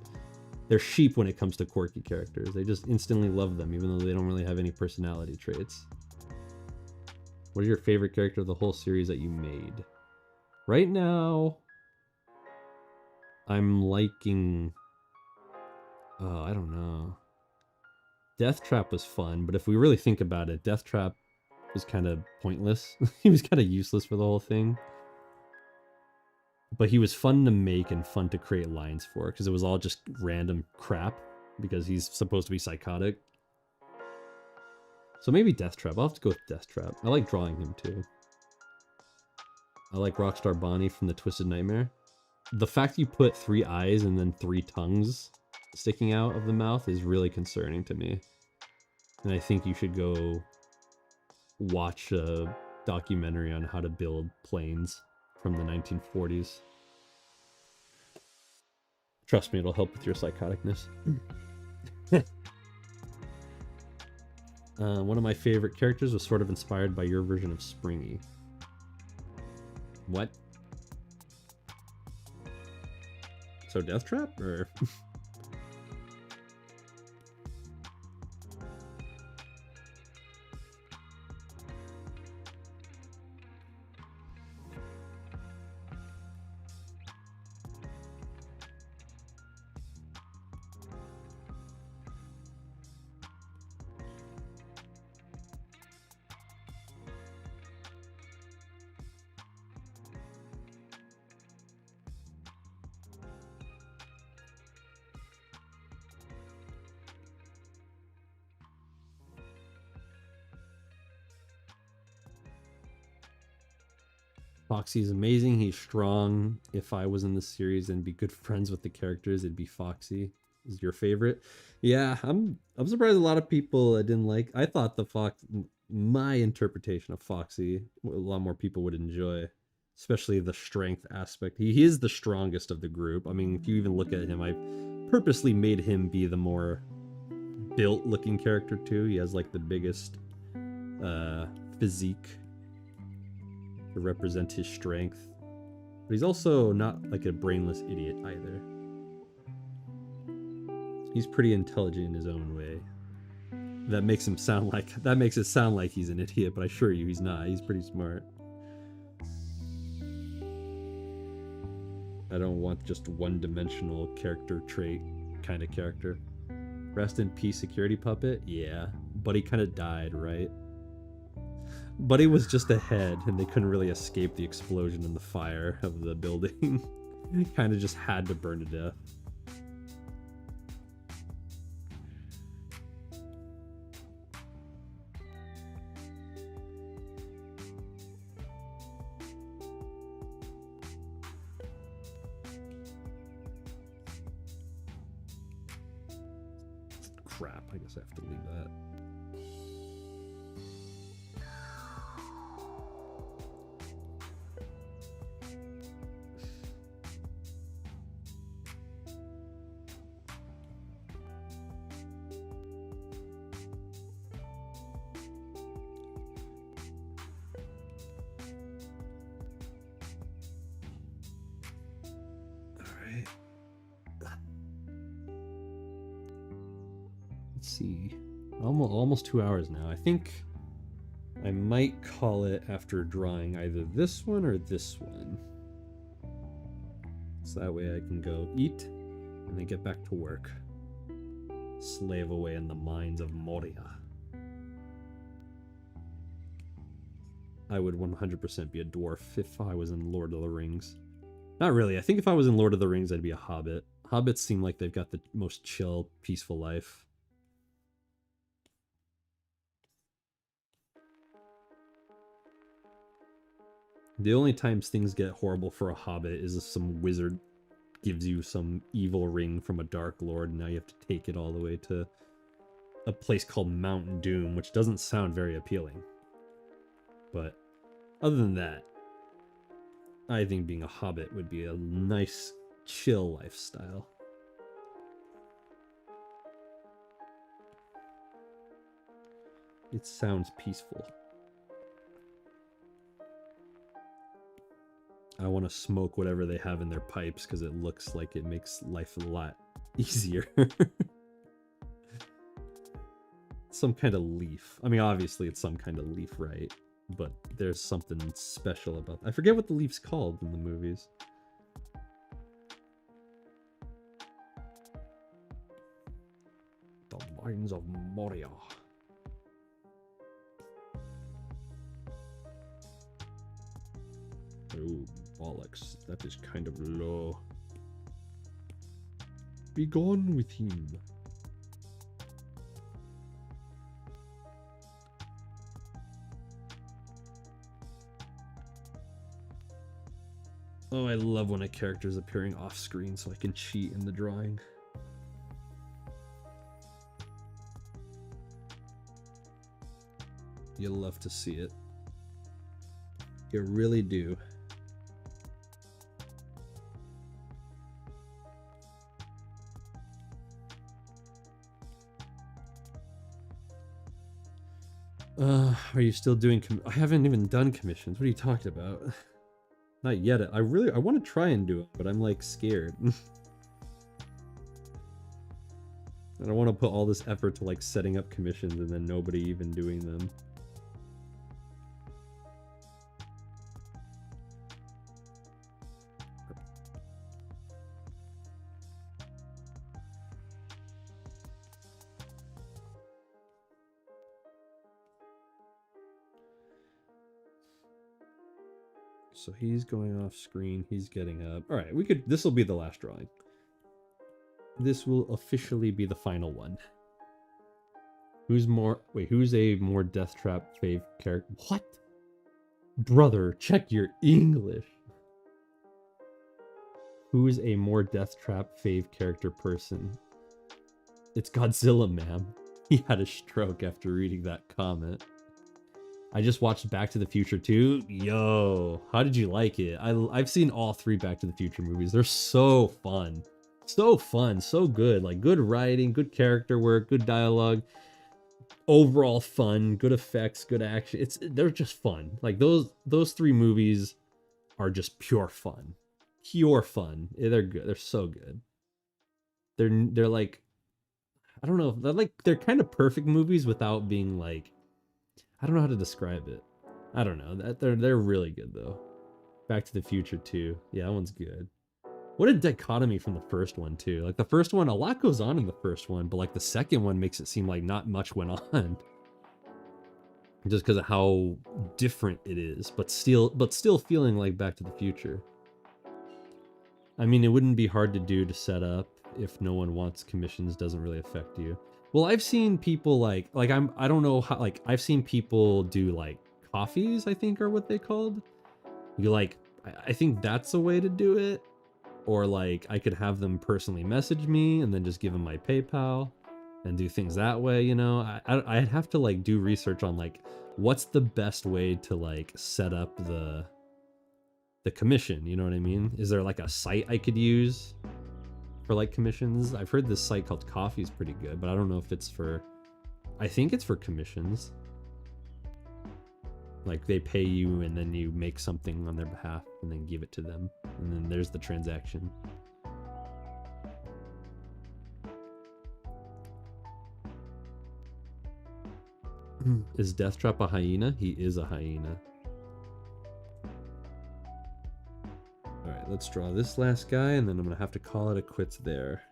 they're sheep when it comes to quirky characters. They just instantly love them, even though they don't really have any personality traits. What is your favorite character of the whole series that you made? Right now, I'm liking... Oh, I don't know. Death Trap was fun, but if we really think about it, Death Trap was kind of pointless. He was kind of useless for the whole thing. But he was fun to make and fun to create lines for, because it was all just random crap, because he's supposed to be psychotic. So maybe Death Trap. I'll have to go with Death Trap. I like drawing him too. I like Rockstar Bonnie from the Twisted Nightmare. The fact you put 3 eyes and then 3 tongues sticking out of the mouth is really concerning to me. And I think you should go watch a documentary on how to build planes from the 1940s. Trust me, it'll help with your psychoticness. One of my favorite characters was sort of inspired by your version of Springy. What? So Death Trap, or? Foxy's amazing. He's strong. If I was in the series and be good friends with the characters, it'd be Foxy. Is your favorite? Yeah, I'm surprised a lot of people didn't like. I thought my interpretation of Foxy, a lot more people would enjoy, especially the strength aspect. He is the strongest of the group. I mean, if you even look at him, I purposely made him be the more built looking character too. He has like the biggest physique to represent his strength. But he's also not like a brainless idiot either. He's pretty intelligent in his own way. That makes it sound like he's an idiot, but I assure you he's not. He's pretty smart. I don't want just one-dimensional character trait kind of character. Rest in peace, security puppet? Yeah. Buddy kind of died, right? Buddy was just ahead, and they couldn't really escape the explosion and the fire of the building. Kind of just had to burn to death. Crap, I guess I have to leave that. Let's see, almost 2 hours now. I think I might call it after drawing either this one or this one, so that way I can go eat and then get back to work, slave away in the mines of Moria. I would 100% be a dwarf if I was in Lord of the Rings. Not really. I think if I was in Lord of the Rings, I'd be a hobbit. Hobbits seem like they've got the most chill, peaceful life. The only times things get horrible for a hobbit is if some wizard gives you some evil ring from a Dark Lord, and now you have to take it all the way to a place called Mount Doom, which doesn't sound very appealing. But other than that, I think being a hobbit would be a nice, chill lifestyle. It sounds peaceful. I want to smoke whatever they have in their pipes because it looks like it makes life a lot easier. Some kind of leaf. I mean, obviously it's some kind of leaf, right? But there's something special about it. I forget what the leaf's called in the movies. The Mines of Moria. Oh, bollocks. That is kind of low. Be gone with him. Oh, I love when a character's appearing off screen so I can cheat in the drawing. You love to see it. You really do. Are you still doing I haven't even done commissions. What are you talking about? Not yet. I want to try and do it, but I'm like scared. I don't want to put all this effort to like setting up commissions and then nobody even doing them. So he's going off screen. He's getting up. All right, this will be the last drawing. This will officially be the final one. Who's a more Deathtrap fave character? What? Brother, check your English. Who is a more Deathtrap fave character person? It's Godzilla, ma'am. He had a stroke after reading that comment. I just watched Back to the Future 2. Yo, how did you like it? I've seen all 3 Back to the Future movies. They're so fun. So fun, so good. Like, good writing, good character work, good dialogue. Overall fun, good effects, good action. They're just fun. Like, those 3 movies are just pure fun. Pure fun. They're good. They're so good. They're like, I don't know. They're kind of perfect movies without being like, I don't know how to describe it. I don't know. They're really good though. Back to the Future 2. Yeah, that one's good. What a dichotomy from the first one too. Like the first one, a lot goes on in the first one, but like the second one makes it seem like not much went on. Just because of how different it is, but still feeling like Back to the Future. I mean, it wouldn't be hard to do to set up if no one wants commissions, doesn't really affect you. Well, I've seen people I don't know how, like, I've seen people do like coffees, I think are what they called. You like, I think that's a way to do it. Or like I could have them personally message me and then just give them my PayPal and do things that way, you know. I'd have to like do research on like what's the best way to like set up the commission, you know what I mean? Is there like a site I could use for like commissions? I've heard this site called Coffee is pretty good, but I don't know if it's for, I think it's for commissions. Like they pay you and then you make something on their behalf and then give it to them. And then there's the transaction. Is Deathtrap a hyena? He is a hyena. Alright, let's draw this last guy and then I'm gonna have to call it a quits there.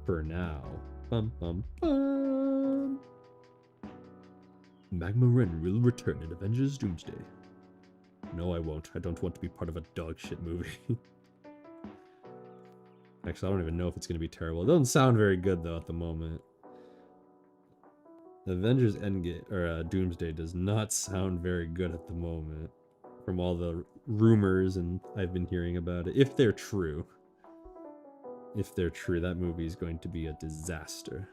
For now. Bum bum bum. Magma Ren will return in Avengers Doomsday. No, I won't. I don't want to be part of a dog shit movie. Actually, I don't even know if it's going to be terrible. It doesn't sound very good, though, at the moment. Avengers Endgame, or Doomsday does not sound very good at the moment. From all the rumors and I've been hearing about it. If they're true. If they're true, that movie is going to be a disaster.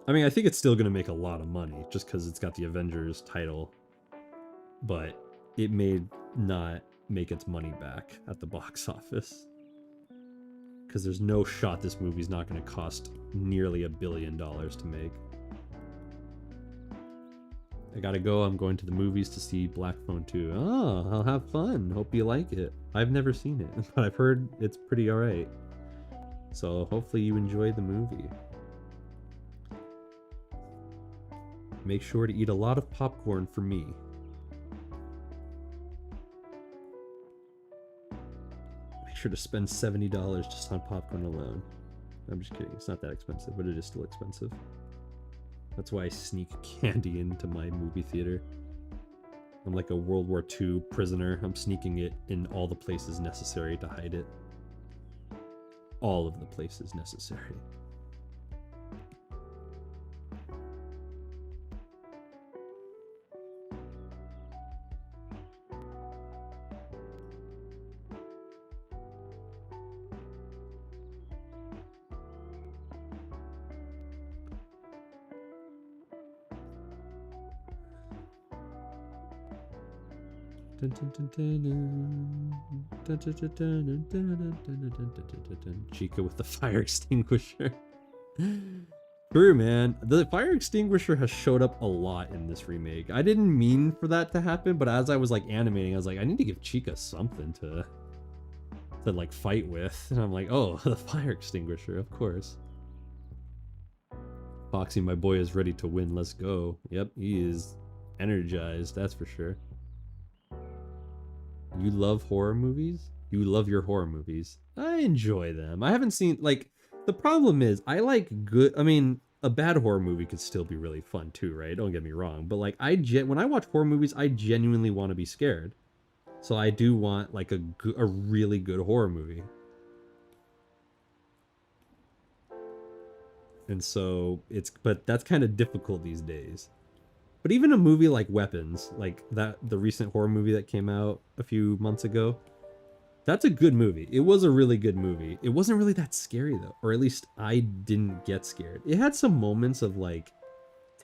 I mean, I think it's still going to make a lot of money just because it's got the Avengers title. But it may not make its money back at the box office. Because there's no shot this movie's not going to cost nearly $1 billion to make. I gotta go. I'm going to the movies to see Black Phone 2. Oh, I'll have fun. Hope you like it. I've never seen it, but I've heard it's pretty alright. So hopefully you enjoy the movie. Make sure to eat a lot of popcorn for me. Make sure to spend $70 just on popcorn alone. I'm just kidding. It's not that expensive, but it is still expensive. That's why I sneak candy into my movie theater. I'm like a World War II prisoner. I'm sneaking it in all the places necessary to hide it. All of the places necessary. Chica with the fire extinguisher. True, man. The fire extinguisher has showed up a lot in this remake. I didn't mean for that to happen, but as I was like animating, I was like, I need to give Chica something to like fight with. And I'm like, oh, the fire extinguisher, of course. Foxy, my boy, is ready to win. Let's go. Yep, he is energized, that's for sure. You love horror movies? You love your horror movies. I enjoy them. I haven't seen, like, the problem is, I like good, I mean, a bad horror movie could still be really fun too, right? Don't get me wrong. But like, when I watch horror movies, I genuinely want to be scared. So I do want like a really good horror movie. And so but that's kind of difficult these days. But even a movie like Weapons, like the recent horror movie that came out a few months ago, that's a good movie. It was a really good movie. It wasn't really that scary though, or at least I didn't get scared. It had some moments of like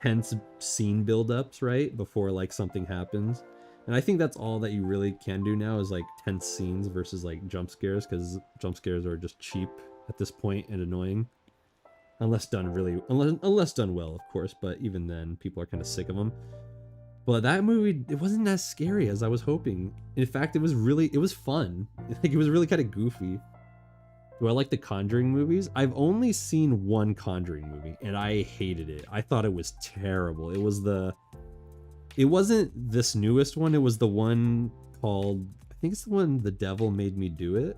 tense scene buildups, right? Before like something happens. And I think that's all that you really can do now is like tense scenes versus like jump scares, because jump scares are just cheap at this point and annoying. Unless done well, of course, but even then, people are kind of sick of them. But that movie, it wasn't as scary as I was hoping. In fact, it was fun. Like, it was really kind of goofy. Do I like the Conjuring movies? I've only seen one Conjuring movie, and I hated it. I thought it was terrible. It wasn't this newest one, it was the one called, I think it's the one The Devil Made Me Do It.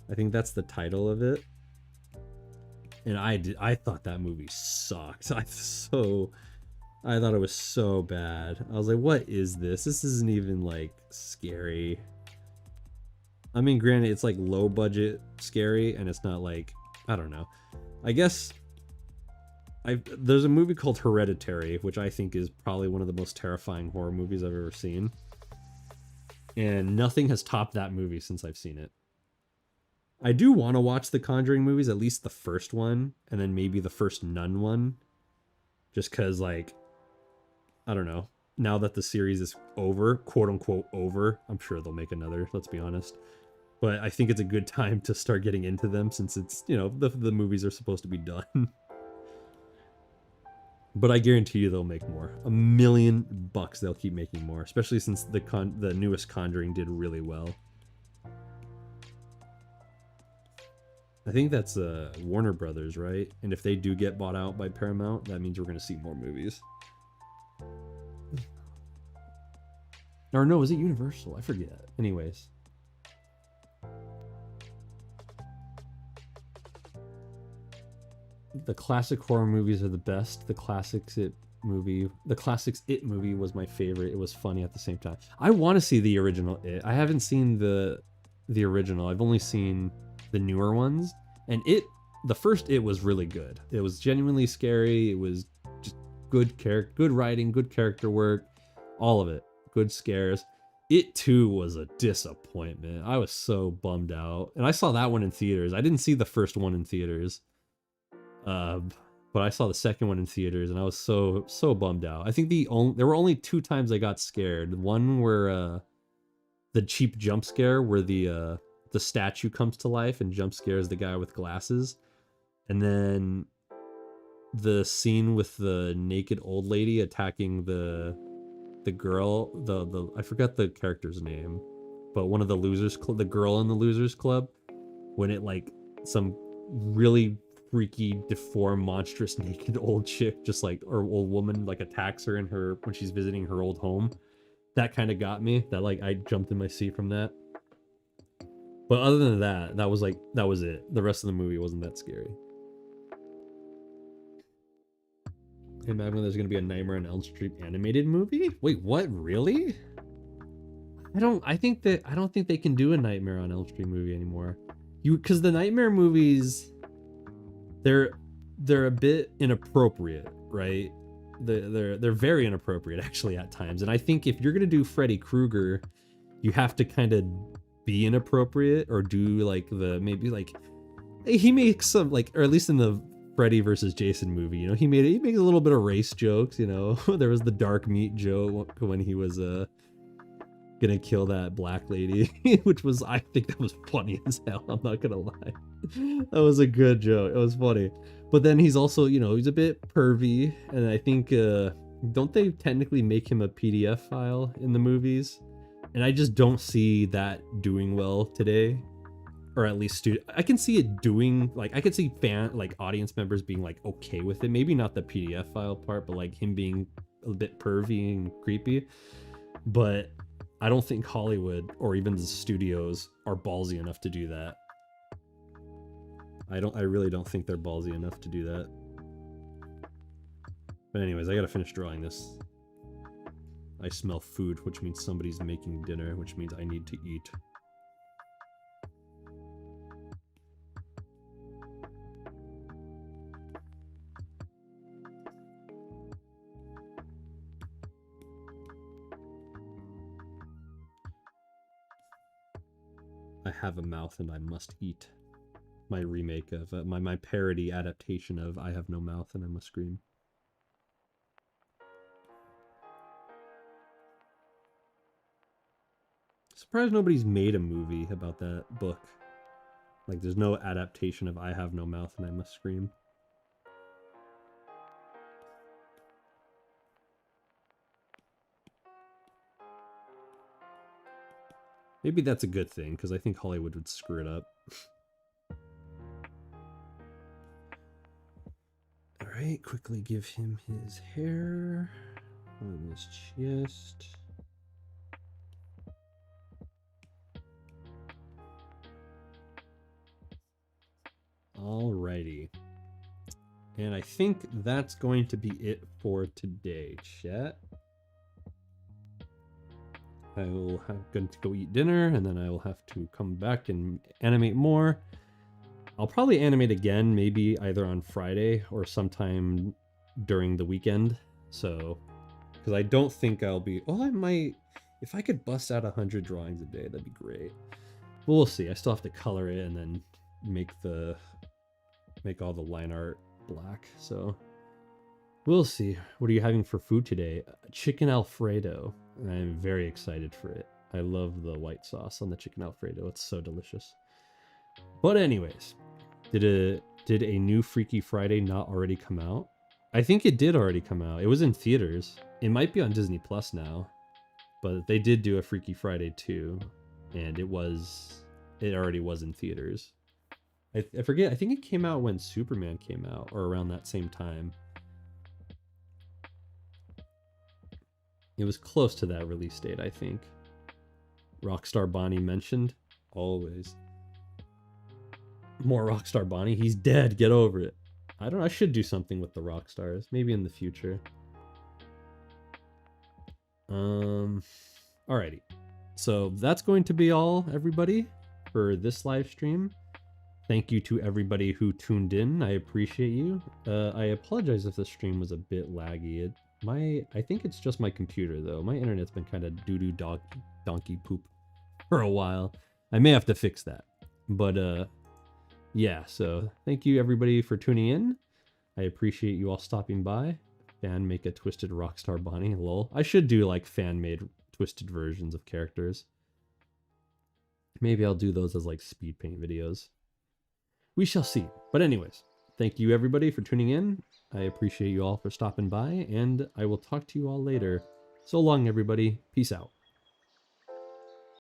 I think that's the title of it. And I thought that movie sucked. I thought it was so bad. I was like, what is this? This isn't even like scary. I mean, granted, it's like low budget scary, and it's not like, I don't know. I guess there's a movie called Hereditary, which I think is probably one of the most terrifying horror movies I've ever seen. And nothing has topped that movie since I've seen it. I do want to watch the Conjuring movies, at least the first one, and then maybe the first Nun one. Just because, like, I don't know. Now that the series is over, quote unquote over, I'm sure they'll make another, let's be honest. But I think it's a good time to start getting into them since it's, you know, the movies are supposed to be done. But I guarantee you they'll make more. $1 million they'll keep making more, especially since the newest Conjuring did really well. I think that's Warner Brothers, right? And if they do get bought out by Paramount, that means we're going to see more movies. Or no, is it Universal? I forget. Anyways. The classic horror movies are the best. The Classics It movie was my favorite. It was funny at the same time. I want to see the original It. I haven't seen the original. I've only seen the newer ones, and the first It was really good. It was genuinely scary. It was just good writing, good character work, all of it, good scares. It too was a disappointment. I was so bummed out. And I saw that one in theaters. I didn't see the first one in theaters. But I saw the second one in theaters and I was so bummed out. I think there were only 2 times I got scared. One where the cheap jump scare where the statue comes to life and jump scares the guy with glasses. And then the scene with the naked old lady attacking the girl, the I forgot the character's name, but one of the losers, the girl in the losers club, when it like some really freaky, deformed, monstrous, naked old chick, just like, or old woman, like attacks her in her when she's visiting her old home. That kind of got me. That like I jumped in my seat from that. But other than that, that was it. The rest of the movie wasn't that scary. Hey, Magma, there's gonna be a Nightmare on Elm Street animated movie? Wait, what? Really? I don't think they can do a Nightmare on Elm Street movie anymore. Because the Nightmare movies, they're a bit inappropriate, right? They're very inappropriate actually at times. And I think if you're gonna do Freddy Krueger, you have to kind of be inappropriate or do like maybe like he makes some like, or at least in the Freddy versus Jason movie, you know, he made a little bit of race jokes, you know. There was the dark meat joke when he was gonna kill that black lady, which was, I think that was funny as hell, I'm not gonna lie. That was a good joke, it was funny. But then he's also, you know, he's a bit pervy, and I think don't they technically make him a PDF file in the movies? And I just don't see that doing well today. Or at least I can see it doing, like, I could see audience members being like okay with it. Maybe not the PDF file part, but like him being a bit pervy and creepy. But I don't think Hollywood or even the studios are ballsy enough to do that. I really don't think they're ballsy enough to do that. But anyways, I gotta finish drawing this. I smell food, which means somebody's making dinner, which means I need to eat. I have a mouth and I must eat. My remake of my parody adaptation of I Have No Mouth and I Must Scream. Surprised nobody's made a movie about that book. Like, there's no adaptation of I Have No Mouth and I Must Scream. Maybe that's a good thing, because I think Hollywood would screw it up. Alright, quickly give him his hair on his chest. Alrighty. And I think that's going to be it for today, chat. I will going to go eat dinner, and then I will have to come back and animate more. I'll probably animate again, maybe either on Friday or sometime during the weekend. So, because I don't think I'll be... Oh, I might... If I could bust out 100 drawings a day, that'd be great. But we'll see. I still have to color it and then make all the line art black. So, we'll see. What are you having for food today? Chicken Alfredo. I'm very excited for it. I love the white sauce on the chicken Alfredo. It's so delicious. But anyways, did a new Freaky Friday not already come out? I think it did already come out. It was in theaters. It might be on Disney Plus now, but they did do a Freaky Friday 2, and it already was in theaters. I forget. I think it came out when Superman came out, or around that same time. It was close to that release date, I think. Rockstar Bonnie mentioned. Always. More Rockstar Bonnie. He's dead. Get over it. I should do something with the Rockstars. Maybe in the future. Alrighty. So that's going to be all, everybody, for this live stream. Thank you to everybody who tuned in. I appreciate you. I apologize if the stream was a bit laggy. I think it's just my computer though. My internet's been kind of doo-doo donkey poop for a while. I may have to fix that. But yeah, so thank you everybody for tuning in. I appreciate you all stopping by. Fan make a twisted Rockstar Bonnie, lol. I should do like fan-made twisted versions of characters. Maybe I'll do those as like speed paint videos. We shall see. But anyways, thank you everybody for tuning in. I appreciate you all for stopping by, and I will talk to you all later. So long, everybody. Peace out.